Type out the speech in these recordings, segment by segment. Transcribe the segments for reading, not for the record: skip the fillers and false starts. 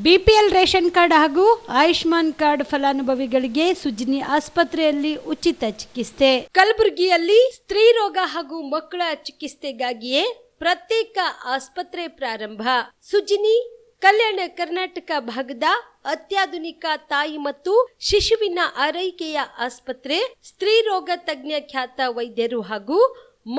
BPL ration card ಹಾಗೂ Ayushman card ಫಲಾನುಭವಿಗಳಿಗೆ ಸುಜ್ನಿ ಆಸ್ಪತ್ರೆಯಲ್ಲಿ ಉಚಿತ ಚಿಕಿತ್ಸೆ. ಕಲಬುರಗಿಯಲ್ಲಿ ಸ್ತ್ರೀ ರೋಗ ಹಾಗೂ ಮಕ್ಕಳ ಚಿಕಿತ್ಸೆಗಾಗಿಯೇ ಪ್ರತ್ಯೇಕ ಆಸ್ಪತ್ರೆ ಪ್ರಾರಂಭ. ಸುಜ್ನಿ ಕಲ್ಯಾಣ ಕರ್ನಾಟಕ ಭಾಗದ ಅತ್ಯಾಧುನಿಕ ತಾಯಿ ಮತ್ತು ಶಿಶುವಿನ ಆರೈಕೆಯ ಆಸ್ಪತ್ರೆ. ಸ್ತ್ರೀ ರೋಗ ತಜ್ಞ ಖ್ಯಾತ ವೈದ್ಯರು ಹಾಗೂ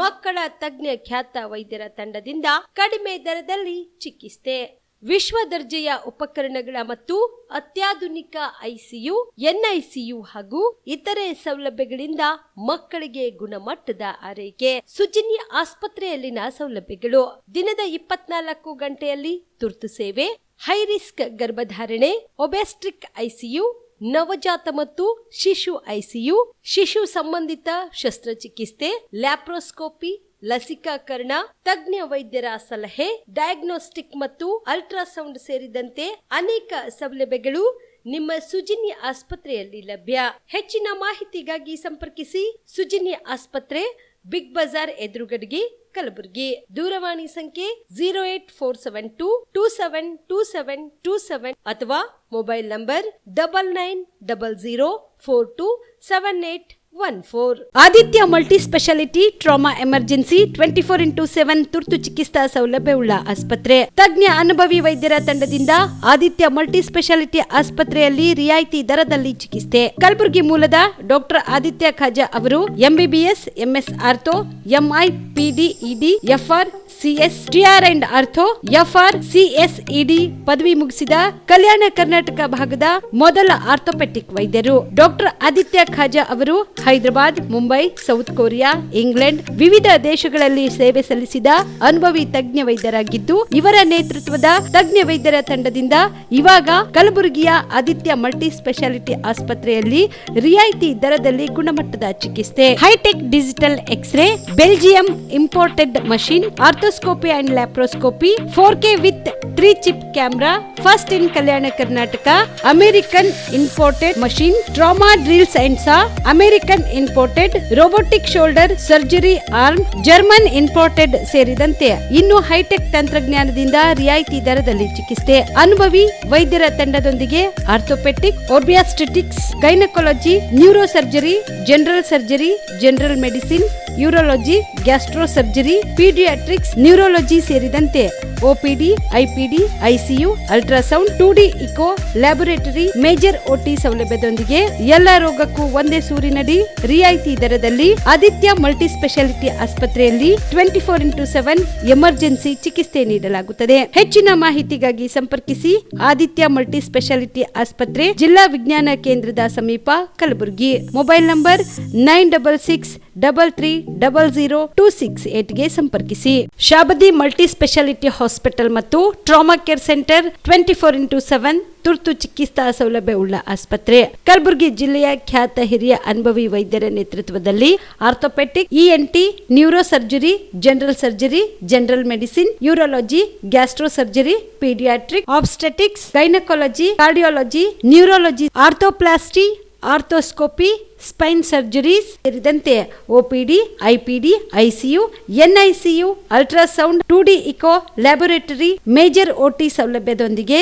ಮಕ್ಕಳ ತಜ್ಞ ಖ್ಯಾತ ವೈದ್ಯರ ತಂಡದಿಂದ ಕಡಿಮೆ ದರದಲ್ಲಿ ಚಿಕಿತ್ಸೆ, ವಿಶ್ವ ದರ್ಜೆಯ ಉಪಕರಣಗಳ ಮತ್ತು ಅತ್ಯಾಧುನಿಕ ಐಸಿಯು, ಎನ್ಐಸಿಯು ಹಾಗೂ ಇತರೆ ಸೌಲಭ್ಯಗಳಿಂದ ಮಕ್ಕಳಿಗೆ ಗುಣಮಟ್ಟದ ಆರೈಕೆ. ಸುಜ್ನಿ ಆಸ್ಪತ್ರೆಯಲ್ಲಿನ ಸೌಲಭ್ಯಗಳು: ದಿನದ 24 ಗಂಟೆಯಲ್ಲಿ ತುರ್ತು ಸೇವೆ, ಹೈ ರಿಸ್ಕ್ ಗರ್ಭಧಾರಣೆ, ಒಬೆಸ್ಟ್ರಿಕ್ ಐಸಿಯು, ನವಜಾತ ಮತ್ತು ಶಿಶು ಐಸಿಯು, ಶಿಶು ಸಂಬಂಧಿತ ಶಸ್ತ್ರಚಿಕಿತ್ಸೆ, ಲ್ಯಾಪ್ರೋಸ್ಕೋಪಿ, ಲಸಿಕಾಕರಣ, ತಜ್ಞ ವೈದ್ಯರ ಸಲಹೆ, ಡಯಾಗ್ನೋಸ್ಟಿಕ್ ಮತ್ತು ಅಲ್ಟ್ರಾಸೌಂಡ್ ಸೇರಿದಂತೆ ಅನೇಕ ಸೌಲಭ್ಯಗಳು ನಿಮ್ಮ ಸುಜ್ನಿ ಆಸ್ಪತ್ರೆಯಲ್ಲಿ ಲಭ್ಯ. ಹೆಚ್ಚಿನ ಮಾಹಿತಿಗಾಗಿ ಸಂಪರ್ಕಿಸಿ ಸುಜ್ನಿ ಆಸ್ಪತ್ರೆ, ಬಿಗ್ ಬಜಾರ್ ಎದುರುಗಡೆಗೆ, ಕಲಬುರಗಿ. ದೂರವಾಣಿ ಸಂಖ್ಯೆ 08472 272727 ಅಥವಾ mobile number 9900427814. Aditya multi speciality trauma emergency 24x7 ತುರ್ತು ಚಿಕಿತ್ಸಾ ಸೌಲಭ್ಯವುಳ್ಳ ಆಸ್ಪತ್ರೆ. ತಜ್ಞ ಅನುಭವಿ ವೈದ್ಯರ ತಂಡದಿಂದ ಆದಿತ್ಯ ಮಲ್ಟಿ ಸ್ಪೆಷಾಲಿಟಿ ಆಸ್ಪತ್ರೆಯಲ್ಲಿ ರಿಯಾಯಿತಿ ದರದಲ್ಲಿ ಚಿಕಿತ್ಸೆ. ಕಲಬುರಗಿ ಮೂಲದ ಡಾಕ್ಟರ್ ಆದಿತ್ಯ ಖಾಜಾ ಅವರು MBBS, MS ortho, MI, PD, ED, FR, CS, TR and ortho, FR, CSED ಪದವಿ ಮುಗಿಸಿದ ಕಲ್ಯಾಣ ಕರ್ನಾಟಕ ಭಾಗದ ಮೊದಲ ಆರ್ಥೋಪೆಟಿಕ್ ವೈದ್ಯರು. ಡಾಕ್ಟರ್ ಆದಿತ್ಯ ಖಾಜಾ ಅವರು Hyderabad, Mumbai, south Korea, England ವಿವಿಧ ದೇಶಗಳಲ್ಲಿ ಸೇವೆ ಸಲ್ಲಿಸಿದ ಅನುಭವಿ ತಜ್ಞ ವೈದ್ಯರಾಗಿದ್ದು, ಇವರ ನೇತೃತ್ವದ ತಜ್ಞ ವೈದ್ಯರ ತಂಡದಿಂದ ಇವಾಗ ಕಲಬುರಗಿಯ ಆದಿತ್ಯ ಮಲ್ಟಿ ಸ್ಪೆಷಾಲಿಟಿ ಆಸ್ಪತ್ರೆಯಲ್ಲಿ ರಿಯಾಯಿತಿ ದರದಲ್ಲಿ ಗುಣಮಟ್ಟದ ಚಿಕಿತ್ಸೆ, hi-tech digital x-ray, Belgium imported machine, arthroscopy and laparoscopy, 4K with 3 chip camera, first in Kalyana Karnataka, American imported machine, trauma drills and saw, American imported robotic shoulder surgery arm, German imported ಸೇರಿದಂತೆ ಇನ್ನು high tech ತಂತ್ರಜ್ಞಾನದಿಂದ ರಿಯಾಯಿತಿ ದರದಲ್ಲಿ ಚಿಕಿತ್ಸೆ. ಅನುಭವಿ ವೈದ್ಯರ ತಂಡದೊಂದಿಗೆ orthopaedic, obstetrics, gynaecology, neuro surgery, general surgery, general medicine, urology, gastro surgery, paediatrics, neurology ಸೇರಿದಂತೆ OPD, IPD, ICU, ultrasound, 2D echo, laboratory, major OT ಸೌಲಭ್ಯದೊಂದಿಗೆ ಎಲ್ಲ ರೋಗಕ್ಕೂ ಒಂದೇ ಸೂರಿನಡಿ ರಿಯಾಯಿತಿ ದರದಲ್ಲಿ ಆದಿತ್ಯ ಮಲ್ಟಿ ಸ್ಪೆಷಾಲಿಟಿ ಆಸ್ಪತ್ರೆಯಲ್ಲಿ 24x7 ಎಮರ್ಜೆನ್ಸಿ ಚಿಕಿತ್ಸೆ ನೀಡಲಾಗುತ್ತದೆ. ಹೆಚ್ಚಿನ ಮಾಹಿತಿಗಾಗಿ ಸಂಪರ್ಕಿಸಿ ಆದಿತ್ಯ ಮಲ್ಟಿ ಸ್ಪೆಷಾಲಿಟಿ ಆಸ್ಪತ್ರೆ, ಜಿಲ್ಲಾ ವಿಜ್ಞಾನ ಕೇಂದ್ರದ ಸಮೀಪ, ಕಲಬುರಗಿ. ಮೊಬೈಲ್ ನಂಬರ್ 9663300268 ಗೆ ಸಂಪರ್ಕಿಸಿ. ಶಾಬದಿ ಮಲ್ಟಿ ಸ್ಪೆಷಾಲಿಟಿ ಹಾಸ್ಪಿಟಲ್ ಮತ್ತು ಟ್ರಾಮಾ ಕೇರ್ ಸೆಂಟರ್ 24x7 ತುರ್ತು ಚಿಕಿತ್ಸಾ ಸೌಲಭ್ಯವುಳ್ಳ ಆಸ್ಪತ್ರೆ. ಕಲಬುರಗಿ ಜಿಲ್ಲೆಯ ಖ್ಯಾತ ಹಿರಿಯ ಅನುಭವಿ ವೈದ್ಯರ ನೇತೃತ್ವದಲ್ಲಿ orthopaedic, ENT, neuro surgery, general surgery, general medicine, urology, gastro surgery, paediatric, obstetrics, gynaecology, cardiology, neurology, arthroplasty, arthroscopy, spine surgeries ಸೇರಿದಂತೆ OPD, IPD, ICU, NICU, ultrasound, 2D echo, laboratory, major OT ಸೌಲಭ್ಯದೊಂದಿಗೆ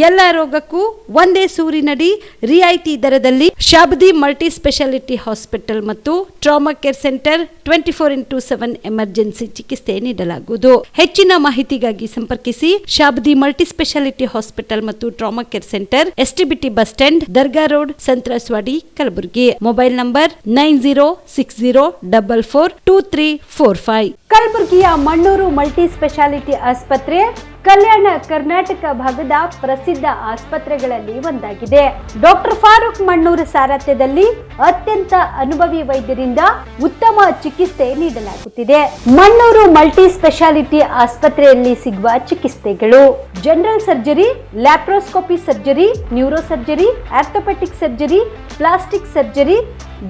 ಎಲ್ಲ ರೋಗಕ್ಕೂ ಒಂದೇ ಸೂರಿನಡಿ ರಿಯಾಯಿತಿ ದರದಲ್ಲಿ ಶಾಬದಿ ಮಲ್ಟಿ ಸ್ಪೆಷಾಲಿಟಿ ಹಾಸ್ಪಿಟಲ್ ಮತ್ತು trauma care centre 24x7 emergency ಚಿಕಿತ್ಸೆ ನೀಡಲಾಗುವುದು. ಹೆಚ್ಚಿನ ಮಾಹಿತಿಗಾಗಿ ಸಂಪರ್ಕಿಸಿ ಶಾಬದಿ ಮಲ್ಟಿ ಸ್ಪೆಷಾಲಿಟಿ ಹಾಸ್ಪಿಟಲ್ ಮತ್ತು trauma care centre, STBT bus stand, Dargah road, ಸಂತ್ರಸ್ವಾಡಿ, Kalaburagi. Mobile number 9060442345. ಕಲಬುರಗಿಯ ಮಣ್ಣೂರು ಮಲ್ಟಿ ಸ್ಪೆಷಾಲಿಟಿ ಆಸ್ಪತ್ರೆ ಕಲ್ಯಾಣ ಕರ್ನಾಟಕ ಭಾಗದ ಪ್ರಸಿದ್ಧ ಆಸ್ಪತ್ರೆಗಳಲ್ಲಿ ಒಂದಾಗಿದೆ. ಡಾಕ್ಟರ್ ಫಾರೂಕ್ ಮಣ್ಣೂರು ಸಾರಥ್ಯದಲ್ಲಿ ಅತ್ಯಂತ ಅನುಭವಿ ವೈದ್ಯರಿಂದ ಉತ್ತಮ ಚಿಕಿತ್ಸೆ ನೀಡಲಾಗುತ್ತಿದೆ. ಮಣ್ಣೂರು ಮಲ್ಟಿ ಸ್ಪೆಷಾಲಿಟಿ ಆಸ್ಪತ್ರೆಯಲ್ಲಿ ಸಿಗುವ ಚಿಕಿತ್ಸೆಗಳು: general surgery, laparoscopy surgery, neuro surgery, orthopaedic surgery, plastic surgery,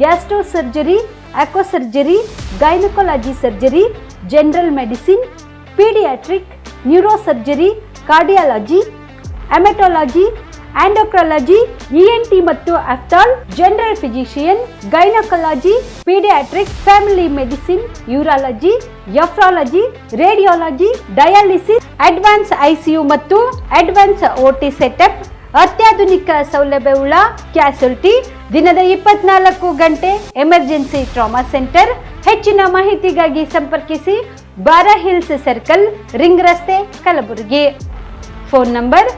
gastro surgery, ಆಕ್ವಾ surgery, gynaecology surgery, general medicine, paediatric, neuro surgery, cardiology, haematology, endocrinology, ENT ಮತ್ತು ophthal, general physician, gynaecology, paediatrics, family medicine, urology, nephrology, radiology, dialysis, advance ICU ಮತ್ತು advance OT setup, ಅತ್ಯಾಧುನಿಕ ಸೌಲಭ್ಯವುಳ್ಳ ಕ್ಯಾಸುಲಿಟಿ, ದಿನದ 24 ಗಂಟೆ emergency trauma centre. ಹೆಚ್ಚಿನ ಮಾಹಿತಿಗಾಗಿ ಸಂಪರ್ಕಿಸಿ ಬಾರಾ hills circle, ring ರಸ್ತೆ, Kalaburagi. Phone number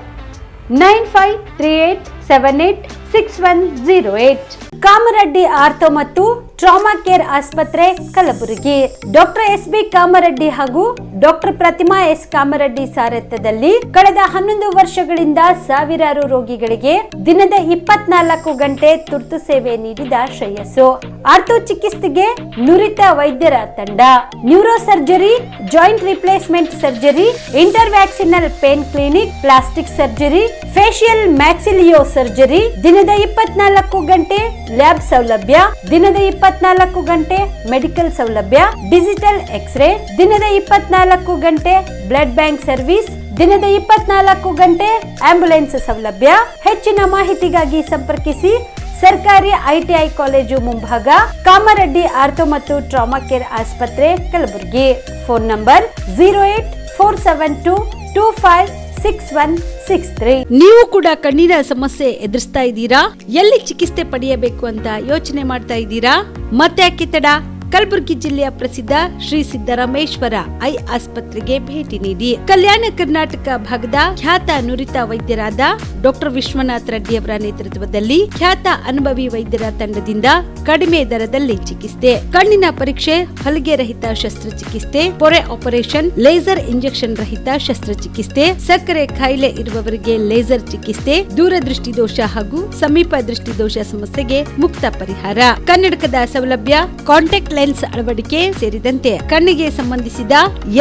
9538786108. Kamareddy ortho ಮತ್ತು ಟ್ರಾಮಾ ಕೇರ್ ಆಸ್ಪತ್ರೆ, ಕಲಬುರಗಿ. ಡಾಕ್ಟರ್ SB ಕಾಮರೆಡ್ಡಿ ಹಾಗೂ ಡಾಕ್ಟರ್ ಪ್ರತಿಮಾ S ಕಾಮರೆಡ್ಡಿ ಸಾರಥ್ಯದಲ್ಲಿ ಕಳೆದ 11 ವರ್ಷಗಳಿಂದ ಸಾವಿರಾರು ರೋಗಿಗಳಿಗೆ ದಿನದ 24 ಗಂಟೆ ತುರ್ತು ಸೇವೆ ನೀಡಿದ ಶ್ರೇಯಸ್ಸು. ಆರ್ಥೋ ಚಿಕಿತ್ಸೆಗೆ ನುರಿತ ವೈದ್ಯರ ತಂಡ, neuro surgery, joint replacement surgery, interventional pain clinic, plastic surgery, facial maxillo surgery, ದಿನದ 24 ಗಂಟೆ ಲ್ಯಾಬ್ ಸೌಲಭ್ಯ, ದಿನದ 24 ಗಂಟೆ ಮೆಡಿಕಲ್ ಸೌಲಭ್ಯ, ಡಿಜಿಟಲ್ ಎಕ್ಸ್ರೇ, ದಿನದ 24 ಗಂಟೆ ಬ್ಲಡ್ ಬ್ಯಾಂಕ್ ಸರ್ವಿಸ್, ದಿನದ 24 ಗಂಟೆ ಆಂಬ್ಯುಲೆನ್ಸ್ ಸೌಲಭ್ಯ. ಹೆಚ್ಚಿನ ಮಾಹಿತಿಗಾಗಿ ಸಂಪರ್ಕಿಸಿ ಸರ್ಕಾರಿ ITI ಕಾಲೇಜು ಮುಂಭಾಗ, ಕಾಮರೆಡ್ಡಿ ಆರ್ಥೋ ಮತ್ತು ಟ್ರಾಮಾ ಕೇರ್ ಆಸ್ಪತ್ರೆ, ಕಲಬುರಗಿ. Phone number 08472256163. ನೀವು ಕೂಡ ಕಣ್ಣಿನ ಸಮಸ್ಯೆ ಎದುರಿಸ್ತಾ ಇದ್ದೀರಾ? ಎಲ್ಲಿ ಚಿಕಿತ್ಸೆ ಪಡೆಯಬೇಕು ಅಂತ ಯೋಚನೆ ಮಾಡ್ತಾ ಇದ್ದೀರಾ? ಮತ್ತೆ ಯಾಕೆ ತಡ? ಕಲಬುರಗಿ ಜಿಲ್ಲೆಯ ಪ್ರಸಿದ್ಧ ಶ್ರೀ ಸಿದ್ದರಾಮೇಶ್ವರ ಐ ಆಸ್ಪತ್ರೆಗೆ ಭೇಟಿ ನೀಡಿ ಕಲ್ಯಾಣ ಕರ್ನಾಟಕ ಭಾಗದ ಖ್ಯಾತ ನುರಿತ ವೈದ್ಯರಾದ ಡಾಕ್ಟರ್ ವಿಶ್ವನಾಥ್ ರೆಡ್ಡಿ ಅವರ ನೇತೃತ್ವದಲ್ಲಿ ಖ್ಯಾತ ಅನುಭವಿ ವೈದ್ಯರ ತಂಡದಿಂದ ಕಡಿಮೆ ದರದಲ್ಲಿ ಚಿಕಿತ್ಸೆ, ಕಣ್ಣಿನ ಪರೀಕ್ಷೆ, ಹೊಲಿಗೆ ರಹಿತ ಶಸ್ತ್ರಚಿಕಿತ್ಸೆ, ಪೊರೆ ಆಪರೇಷನ್, ಲೇಸರ್ ಇಂಜೆಕ್ಷನ್ ರಹಿತ ಶಸ್ತ್ರಚಿಕಿತ್ಸೆ, ಸಕ್ಕರೆ ಕಾಯಿಲೆ ಇರುವವರಿಗೆ ಲೇಸರ್ ಚಿಕಿತ್ಸೆ, ದೂರದೃಷ್ಟಿ ದೋಷ ಹಾಗೂ ಸಮೀಪ ದೃಷ್ಟಿ ದೋಷ ಸಮಸ್ಯೆಗೆ ಮುಕ್ತ ಪರಿಹಾರ, ಕನ್ನಡಕದ ಸೌಲಭ್ಯ, ಕಾಂಟ್ಯಾಕ್ಟ್ ಲೆನ್ಸ್ ಅಳವಡಿಕೆ ಸೇರಿದಂತೆ ಕಣ್ಣಿಗೆ ಸಂಬಂಧಿಸಿದ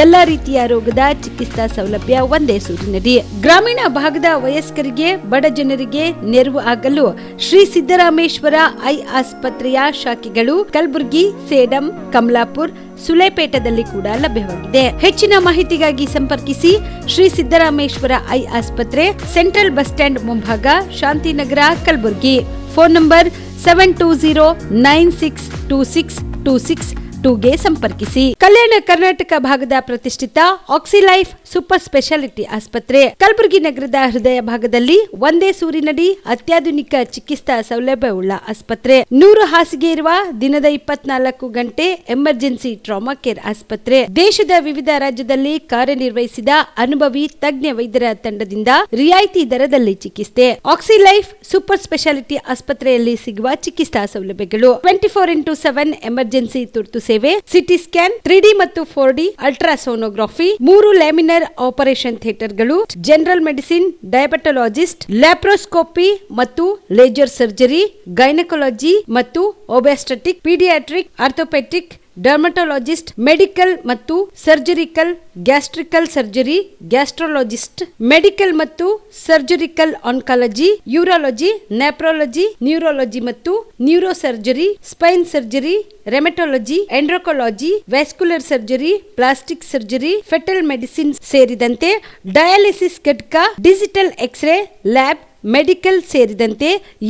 ಎಲ್ಲಾ ರೀತಿಯ ರೋಗದ ಚಿಕಿತ್ಸಾ ಸೌಲಭ್ಯ ಒಂದೇ ಸೂರಿನಡಿ. ಗ್ರಾಮೀಣ ಭಾಗದ ವಯಸ್ಕರಿಗೆ, ಬಡ ಜನರಿಗೆ ನೆರವು ಆಗಲು ಶ್ರೀ ಸಿದ್ದರಾಮೇಶ್ವರ ಐ ಆಸ್ಪತ್ರೆಯ ಶಾಖೆಗಳು ಕಲಬುರಗಿ, ಸೇಡಂ, ಕಮಲಾಪುರ್, ಸುಲೇಪೇಟದಲ್ಲಿ ಕೂಡ ಲಭ್ಯವಾಗಿದೆ. ಹೆಚ್ಚಿನ ಮಾಹಿತಿಗಾಗಿ ಸಂಪರ್ಕಿಸಿ ಶ್ರೀ ಸಿದ್ದರಾಮೇಶ್ವರ ಐ ಆಸ್ಪತ್ರೆ, ಸೆಂಟ್ರಲ್ ಬಸ್ ಸ್ಟ್ಯಾಂಡ್ ಮುಂಭಾಗ, ಶಾಂತಿನಗರ, ಕಲಬುರಗಿ. ಫೋನ್ ನಂಬರ್ 7209626262ಗೆ ಸಂಪರ್ಕಿಸಿ. ಕಲ್ಯಾಣ ಕರ್ನಾಟಕ ಭಾಗದ ಪ್ರತಿಷ್ಠಿತ ಆಕ್ಸಿಲೈಫ್ ಸೂಪರ್ ಸ್ಪೆಷಾಲಿಟಿ ಆಸ್ಪತ್ರೆ, ಕಲಬುರಗಿ ನಗರದ ಹೃದಯ ಭಾಗದಲ್ಲಿ ಒಂದೇ ಸೂರಿನಡಿ ಅತ್ಯಾಧುನಿಕ ಚಿಕಿತ್ಸಾ ಸೌಲಭ್ಯವುಳ್ಳ ಆಸ್ಪತ್ರೆ. 100 ಹಾಸಿಗೆ ಇರುವ ದಿನದ 24 ಗಂಟೆ ಎಮರ್ಜೆನ್ಸಿ ಟ್ರಾಮಾ ಕೇರ್ ಆಸ್ಪತ್ರೆ. ದೇಶದ ವಿವಿಧ ರಾಜ್ಯದಲ್ಲಿ ಕಾರ್ಯನಿರ್ವಹಿಸಿದ ಅನುಭವಿ ತಜ್ಞ ವೈದ್ಯರ ತಂಡದಿಂದ ರಿಯಾಯಿತಿ ದರದಲ್ಲಿ ಚಿಕಿತ್ಸೆ. ಆಕ್ಸಿಲೈಫ್ ಸೂಪರ್ ಸ್ಪೆಷಾಲಿಟಿ ಆಸ್ಪತ್ರೆಯಲ್ಲಿ ಸಿಗುವ ಚಿಕಿತ್ಸಾ ಸೌಲಭ್ಯಗಳು: 24x7 ಎಮರ್ಜೆನ್ಸಿ ತುರ್ತು ಸೇವೆ, ಸಿಟಿ ಸ್ಕ್ಯಾನ್, 3D ಮತ್ತು 4D ಅಲ್ಟ್ರಾಸೋನೋಗ್ರಫಿ, 3 ಲ್ಯಾಮಿನರ್ ಆಪರೇಷನ್ ಥಿಯೇಟರ್ಗಳು, ಜನರಲ್ ಮೆಡಿಸಿನ್, ಡಯಾಬೆಟೊಲಾಜಿಸ್ಟ್, ಲ್ಯಾಪ್ರೋಸ್ಕೋಪಿ ಮತ್ತು ಲೇಜರ್ ಸರ್ಜರಿ, ಗೈನಕಾಲಜಿ ಮತ್ತು obstetric, paediatric, orthopaedic, dermatologist, medical ಮತ್ತು surgical, gastric surgery, gastrologist, medical ಮತ್ತು surgical oncology, urology, nephrology, neurology ಮತ್ತು neuro surgery, spine surgery, rheumatology, endocrinology, vascular surgery, plastic surgery, fetal medicine ಸೇರಿದಂತೆ dialysis ಘಟಕ, digital X ray lab, medical ಸೇರಿದಂತೆ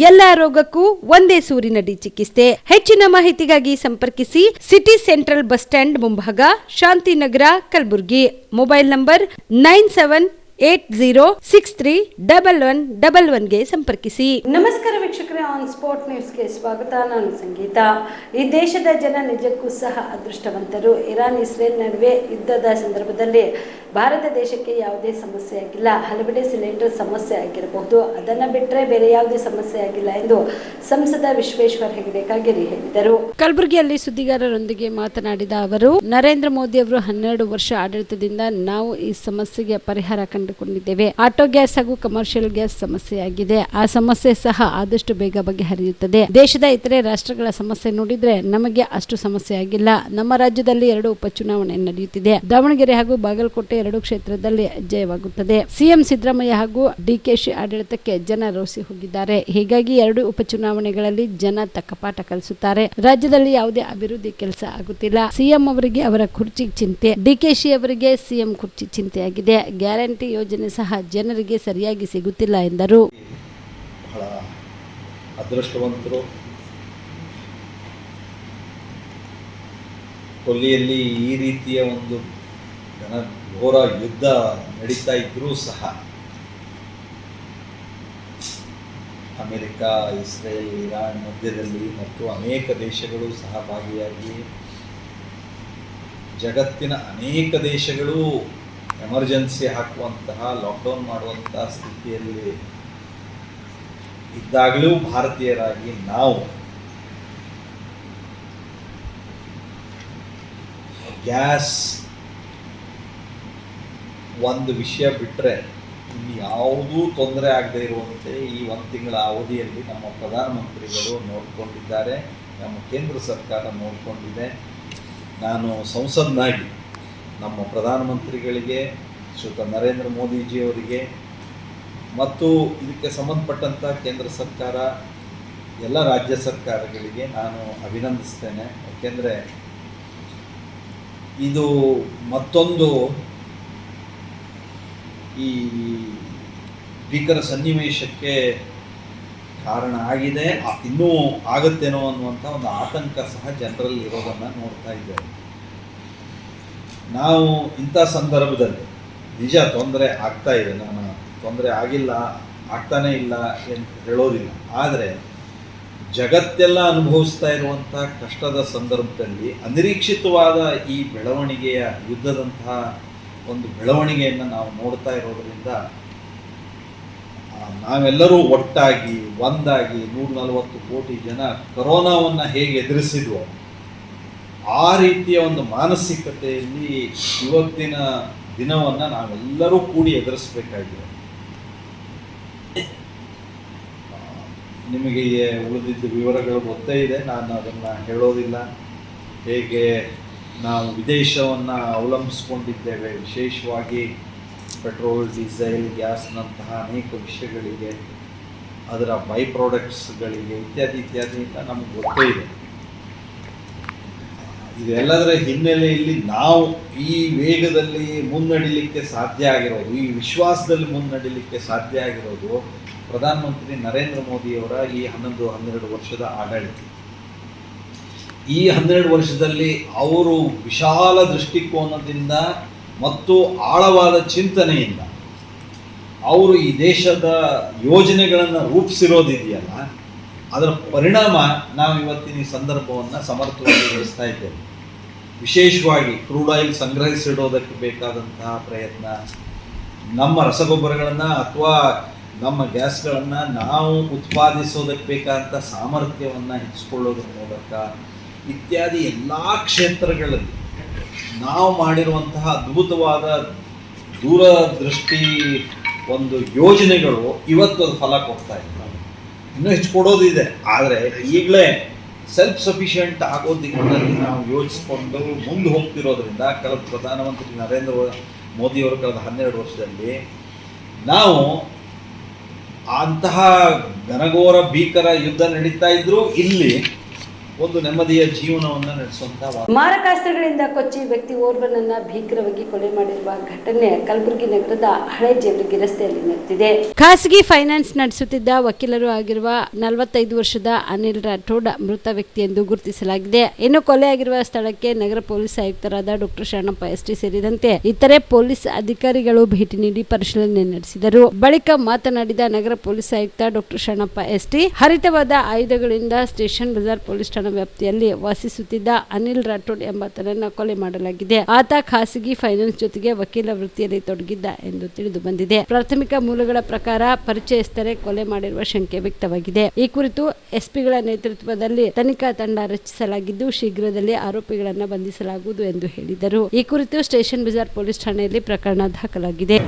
ಎಲ್ಲಾ ರೋಗಕ್ಕೂ ಒಂದೇ ಸೂರಿನಡಿ ಚಿಕಿತ್ಸೆ. ಹೆಚ್ಚಿನ ಮಾಹಿತಿಗಾಗಿ ಸಂಪರ್ಕಿಸಿ ಸಿಟಿ ಸೆಂಟ್ರಲ್ ಬಸ್ ಸ್ಟ್ಯಾಂಡ್ ಮುಂಭಾಗ, ಶಾಂತಿನಗರ, ಕಲಬುರಗಿ. ಮೊಬೈಲ್ ನಂಬರ್ 9780631111ಗೆ ಸಂಪರ್ಕಿಸಿ. ನಮಸ್ಕಾರ ವೀಕ್ಷಕರೇ, ಆನ್ ಸ್ಪಾಟ್ ನ್ಯೂಸ್ಗೆ ಸ್ವಾಗತ. ನಾನು ಸಂಗೀತ. ಈ ದೇಶದ ಜನ ನಿಜಕ್ಕೂ ಸಹ ಅದೃಷ್ಟವಂತರು. ಇರಾನ್ ಇಸ್ರೇಲ್ ನಡುವೆ ಯುದ್ಧದ ಸಂದರ್ಭದಲ್ಲಿ ಭಾರತ ದೇಶಕ್ಕೆ ಯಾವುದೇ ಸಮಸ್ಯೆ ಆಗಿಲ್ಲ. ಹಲವೆಡೆ ಸಿಲಿಂಡರ್ ಸಮಸ್ಯೆ ಆಗಿರಬಹುದು, ಅದನ್ನು ಬಿಟ್ಟರೆ ಬೇರೆ ಯಾವುದೇ ಸಮಸ್ಯೆ ಆಗಿಲ್ಲ ಎಂದು ಸಂಸದ ವಿಶ್ವೇಶ್ವರ ಹೆಗಡೆ ಕಾಗೇರಿ ಹೇಳಿದರು. ಕಲಬುರಗಿಯಲ್ಲಿ ಸುದ್ದಿಗಾರರೊಂದಿಗೆ ಮಾತನಾಡಿದ ಅವರು, ನರೇಂದ್ರ ಮೋದಿ ಅವರು 12 ವರ್ಷ ಆಡಳಿತದಿಂದ ನಾವು ಈ ಸಮಸ್ಯೆಗೆ ಪರಿಹಾರ ಕಂಡುಕೊಂಡಿದ್ದೇವೆ. ಆಟೋ ಗ್ಯಾಸ್ ಹಾಗೂ ಕಮರ್ಷಿಯಲ್ ಗ್ಯಾಸ್ ಸಮಸ್ಯೆಯಾಗಿದೆ. ಆ ಸಮಸ್ಯೆ ಸಹ ಆದಷ್ಟು ಬೇಗ ಬಗೆಹರಿಯುತ್ತದೆ. ದೇಶದ ಇತರೆ ರಾಷ್ಟ್ರಗಳ ಸಮಸ್ಯೆ ನೋಡಿದ್ರೆ ನಮಗೆ ಅಷ್ಟು ಸಮಸ್ಯೆ ಆಗಿಲ್ಲ. ನಮ್ಮ ರಾಜ್ಯದಲ್ಲಿ 2 ಉಪಚುನಾವಣೆ ನಡೆಯುತ್ತಿದೆ. ದಾವಣಗೆರೆ ಹಾಗೂ ಬಾಗಲಕೋಟೆ 2 ಕ್ಷೇತ್ರದಲ್ಲಿ ಜಯವಾಗುತ್ತದೆ. ಸಿಎಂ ಸಿದ್ದರಾಮಯ್ಯ ಹಾಗೂ DKC ಆಡಳಿತಕ್ಕೆ ಜನ ರೋಸಿ ಹೋಗಿದ್ದಾರೆ. ಹೀಗಾಗಿ 2 ಉಪಚುನಾವಣೆಗಳಲ್ಲಿ ಜನ ತಕ್ಕ ಪಾಠ ಕಲಿಸುತ್ತಾರೆ. ರಾಜ್ಯದಲ್ಲಿ ಯಾವುದೇ ಅಭಿವೃದ್ಧಿ ಕೆಲಸ ಆಗುತ್ತಿಲ್ಲ. ಸಿಎಂ ಅವರಿಗೆ ಅವರ ಕುರ್ಚಿ ಚಿಂತೆ, DKC ಅವರಿಗೆ ಸಿಎಂ ಕುರ್ಚಿ ಚಿಂತೆಯಾಗಿದೆ. ಗ್ಯಾರಂಟಿ ಯೋಜನೆ ಸಹ ಜನರಿಗೆ ಸರಿಯಾಗಿ ಸಿಗುತ್ತಿಲ್ಲ ಎಂದರು. ಅದೃಷ್ಟವಂತರು. ಕೊಲ್ಲಿಯಲ್ಲಿ ಈ ರೀತಿಯ ಒಂದು ಘೋರ ಯುದ್ಧ ನಡೀತಾ ಇದ್ದರೂ ಸಹ ಅಮೆರಿಕ, ಇಸ್ರೇಲ್, ಇರಾನ್ ಮಧ್ಯದಲ್ಲಿ ಮತ್ತು ಅನೇಕ ದೇಶಗಳು ಸಹ ಭಾಗಿಯಾಗಿ ಜಗತ್ತಿನ ಅನೇಕ ದೇಶಗಳು ಎಮರ್ಜೆನ್ಸಿ ಹಾಕುವಂತಹ, ಲಾಕ್ಡೌನ್ ಮಾಡುವಂತಹ ಸ್ಥಿತಿಯಲ್ಲಿ ಇದ್ದಾಗಲೂ ಭಾರತೀಯರಾಗಿ ನಾವು ಗ್ಯಾಸ್ ಒಂದು ವಿಷಯ ಬಿಟ್ಟರೆ ಇನ್ನು ಯಾವುದೂ ತೊಂದರೆ ಆಗದೇ ಇರುವಂತೆ ಈ ಒಂದು ತಿಂಗಳ ಅವಧಿಯಲ್ಲಿ ನಮ್ಮ ಪ್ರಧಾನಮಂತ್ರಿಗಳು ನೋಡಿಕೊಂಡಿದ್ದಾರೆ, ನಮ್ಮ ಕೇಂದ್ರ ಸರ್ಕಾರ ನೋಡಿಕೊಂಡಿದೆ. ನಾನು ಸಂಸದನಾಗಿ ನಮ್ಮ ಪ್ರಧಾನಮಂತ್ರಿಗಳಿಗೆ, ಶ್ರೀಯುತ ನರೇಂದ್ರ ಮೋದಿಜಿಯವರಿಗೆ ಮತ್ತು ಇದಕ್ಕೆ ಸಂಬಂಧಪಟ್ಟಂಥ ಕೇಂದ್ರ ಸರ್ಕಾರ, ಎಲ್ಲ ರಾಜ್ಯ ಸರ್ಕಾರಗಳಿಗೆ ನಾನು ಅಭಿನಂದಿಸ್ತೇನೆ. ಏಕೆಂದರೆ ಇದು ಮತ್ತೊಂದು ಈ ಭೀಕರ ಸನ್ನಿವೇಶಕ್ಕೆ ಕಾರಣ ಆಗಿದೆ, ಇನ್ನೂ ಆಗುತ್ತೇನೋ ಅನ್ನುವಂಥ ಒಂದು ಆತಂಕ ಸಹ ಜನರಲ್ಲಿ ಇರೋದನ್ನು ನೋಡ್ತಾ ಇದ್ದೇವೆ. ನಾವು ಇಂಥ ಸಂದರ್ಭದಲ್ಲಿ ನಿಜ ತೊಂದರೆ ಆಗ್ತಾ ಇದೆ, ನಾನು ತೊಂದರೆ ಆಗಿಲ್ಲ, ಆಗ್ತಾನೇ ಇಲ್ಲ ಅಂತ ಹೇಳೋದಿಲ್ಲ. ಆದರೆ ಜಗತ್ತೆಲ್ಲ ಅನುಭವಿಸ್ತಾ ಇರುವಂಥ ಕಷ್ಟದ ಸಂದರ್ಭದಲ್ಲಿ ಅನಿರೀಕ್ಷಿತವಾದ ಈ ಬೆಳವಣಿಗೆಯ ಯುದ್ಧದಂತಹ ಒಂದು ಬೆಳವಣಿಗೆಯನ್ನು ನಾವು ನೋಡ್ತಾ ಇರೋದರಿಂದ ನಾವೆಲ್ಲರೂ ಒಟ್ಟಾಗಿ ಒಂದಾಗಿ 140 ಕೋಟಿ ಜನ ಕೊರೋನಾವನ್ನು ಹೇಗೆ ಎದುರಿಸಿದ್ವೋ ಆ ರೀತಿಯ ಒಂದು ಮಾನಸಿಕತೆಯಲ್ಲಿ ಇವತ್ತಿನ ದಿನವನ್ನು ನಾವೆಲ್ಲರೂ ಕೂಡಿ ಎದುರಿಸಬೇಕಾಗಿದೆ. ನಿಮಗೆ ಉಳಿದಿದ್ದ ವಿವರಗಳು ಗೊತ್ತೇ ಇದೆ, ನಾನು ಅದನ್ನು ಹೇಳೋದಿಲ್ಲ. ಹೇಗೆ ನಾವು ವಿದೇಶವನ್ನು ಅವಲಂಬಿಸ್ಕೊಂಡಿದ್ದೇವೆ, ವಿಶೇಷವಾಗಿ ಪೆಟ್ರೋಲ್, ಡೀಸೆಲ್, ಗ್ಯಾಸ್ನಂತಹ ಅನೇಕ ವಿಷಯಗಳಿಗೆ, ಅದರ ಬೈ ಪ್ರಾಡಕ್ಟ್ಸ್ಗಳಿಗೆ ಇತ್ಯಾದಿ ಎಲ್ಲ ನಮಗೆ ಗೊತ್ತೇ ಇದೆ. ಇದೆಲ್ಲದರ ಹಿನ್ನೆಲೆಯಲ್ಲಿ ನಾವು ಈ ವೇಗದಲ್ಲಿ ಮುನ್ನಡಿಲಿಕ್ಕೆ ಸಾಧ್ಯ ಆಗಿರೋದು, ಈ ವಿಶ್ವಾಸದಲ್ಲಿ ಮುನ್ನಡಿಲಿಕ್ಕೆ ಸಾಧ್ಯ ಆಗಿರೋದು ಪ್ರಧಾನಮಂತ್ರಿ ನರೇಂದ್ರ ಮೋದಿಯವರ ಈ 11-12 ವರ್ಷದ ಆಡಳಿತ. ಈ 12 ವರ್ಷದಲ್ಲಿ ಅವರು ವಿಶಾಲ ದೃಷ್ಟಿಕೋನದಿಂದ ಮತ್ತು ಆಳವಾದ ಚಿಂತನೆಯಿಂದ ಅವರು ಈ ದೇಶದ ಯೋಜನೆಗಳನ್ನು ರೂಪಿಸಿರೋದಿದೆಯಲ್ಲ, ಅದರ ಪರಿಣಾಮ ನಾವು ಇವತ್ತಿನ ಈ ಸಂದರ್ಭವನ್ನು ಸಮರ್ಥವಾಗಿ ನಡೆಸ್ತಾ ಇದ್ದೇವೆ. ವಿಶೇಷವಾಗಿ ಕ್ರೂಡ್ ಆಯಿಲ್ ಸಂಗ್ರಹಿಸಿಡೋದಕ್ಕೆ ಬೇಕಾದಂತಹ ಪ್ರಯತ್ನ, ನಮ್ಮ ರಸಗೊಬ್ಬರಗಳನ್ನು ಅಥವಾ ನಮ್ಮ ಗ್ಯಾಸ್ಗಳನ್ನು ನಾವು ಉತ್ಪಾದಿಸೋದಕ್ಕೆ ಬೇಕಾದಂಥ ಸಾಮರ್ಥ್ಯವನ್ನು ಹೆಚ್ಚಿಕೊಳ್ಳೋದ್ರ ಮೂಲಕ ಇತ್ಯಾದಿ ಎಲ್ಲ ಕ್ಷೇತ್ರಗಳಲ್ಲಿ ನಾವು ಮಾಡಿರುವಂತಹ ಅದ್ಭುತವಾದ ದೂರದೃಷ್ಟಿ ಒಂದು ಯೋಜನೆಗಳು ಇವತ್ತು ಅದು ಫಲ ಕೊಡ್ತಾ ಇದ್ದಾರೆ. ಇನ್ನೂ ಹೆಚ್ಚು ಕೊಡೋದಿದೆ, ಆದರೆ ಈಗಲೇ ಸೆಲ್ಫ್ ಸಫಿಷಿಯೆಂಟ್ ಆಗೋ ದಿಕ್ಕಿನಲ್ಲಿ ನಾವು ಯೋಚಿಸ್ಕೊಂಡು ಮುಂದೆ ಹೋಗ್ತಿರೋದ್ರಿಂದ ಕಳೆದ ಪ್ರಧಾನಮಂತ್ರಿ ನರೇಂದ್ರ ಮೋದಿಯವರು ಕಳೆದ 12 ವರ್ಷದಲ್ಲಿ ನಾವು ಅಂತಹ ಘನಘೋರ ಭೀಕರ ಯುದ್ಧ ನಡೀತಾ ಇದ್ರೂ ಇಲ್ಲಿ ಒಂದು ನೆಮ್ಮದಿಯ ಜೀವನವನ್ನು ನಡೆಸುವಂತಹ ಮಾರಕಾಸ್ತ್ರಗಳಿಂದ ಕೊಚ್ಚಿ ವ್ಯಕ್ತಿ ಓರ್ವನನ್ನ ಭೀಕರವಾಗಿ ಕೊಲೆ ಮಾಡಿರುವ ಘಟನೆ ಕಲಬುರಗಿ ನಗರದ ಹಳೆ ಜೇವರ್ಗಿ ರಸ್ತೆಯಲ್ಲಿ ನಡೆದಿದೆ. ಖಾಸಗಿ ಫೈನಾನ್ಸ್ ನಡೆಸುತ್ತಿದ್ದ ವಕೀಲರು ಆಗಿರುವ 45 ವರ್ಷದ ಅನಿಲ್ ರಾಠೋಡ್ ಮೃತ ವ್ಯಕ್ತಿ ಎಂದು ಗುರುತಿಸಲಾಗಿದೆ. ಇನ್ನು ಕೊಲೆಯಾಗಿರುವ ಸ್ಥಳಕ್ಕೆ ನಗರ ಪೊಲೀಸ್ ಆಯುಕ್ತರಾದ ಡಾಕ್ಟರ್ ಶರಣಪ್ಪ ಎಸ್ಟಿ ಸೇರಿದಂತೆ ಇತರೆ ಪೊಲೀಸ್ ಅಧಿಕಾರಿಗಳು ಭೇಟಿ ನೀಡಿ ಪರಿಶೀಲನೆ ನಡೆಸಿದರು. ಬಳಿಕ ಮಾತನಾಡಿದ ನಗರ ಪೊಲೀಸ್ ಆಯುಕ್ತ ಡಾಕ್ಟರ್ ಶರಣಪ್ಪ ಎಸ್ಟಿ, ಹರಿತವಾದ ಆಯುಧಗಳಿಂದ ಸ್ಟೇಷನ್ ಬಜಾರ್ ಪೊಲೀಸ್ ಠಾಣಾ ವ್ಯಾಪ್ತಿಯಲ್ಲಿ ವಾಸಿಸುತ್ತಿದ್ದ ಅನಿಲ್ ರಾಠೋಡ್ ಎಂಬಾತನನ್ನು ಕೊಲೆ ಮಾಡಲಾಗಿದೆ. ಆತ ಖಾಸಗಿ ಫೈನಾನ್ಸ್ ಜೊತೆಗೆ ವಕೀಲ ವೃತ್ತಿಯಲ್ಲಿ ತೊಡಗಿದ್ದ ಎಂದು ತಿಳಿದು ಬಂದಿದೆ. ಪ್ರಾಥಮಿಕ ಮೂಲಗಳ ಪ್ರಕಾರ ಪರಿಚಯಸ್ಥರೇ ಕೊಲೆ ಮಾಡಿರುವ ಶಂಕೆ ವ್ಯಕ್ತವಾಗಿದೆ. ಈ ಕುರಿತು ಎಸ್ಪಿಗಳ ನೇತೃತ್ವದಲ್ಲಿ ತನಿಖಾ ತಂಡ ರಚಿಸಲಾಗಿದ್ದು ಶೀಘ್ರದಲ್ಲೇ ಆರೋಪಿಗಳನ್ನು ಬಂಧಿಸಲಾಗುವುದು ಎಂದು ಹೇಳಿದರು. ಈ ಕುರಿತು ಸ್ಟೇಷನ್ ಬಜಾರ್ ಪೊಲೀಸ್ ಠಾಣೆಯಲ್ಲಿ ಪ್ರಕರಣ ದಾಖಲಾಗಿದೆ.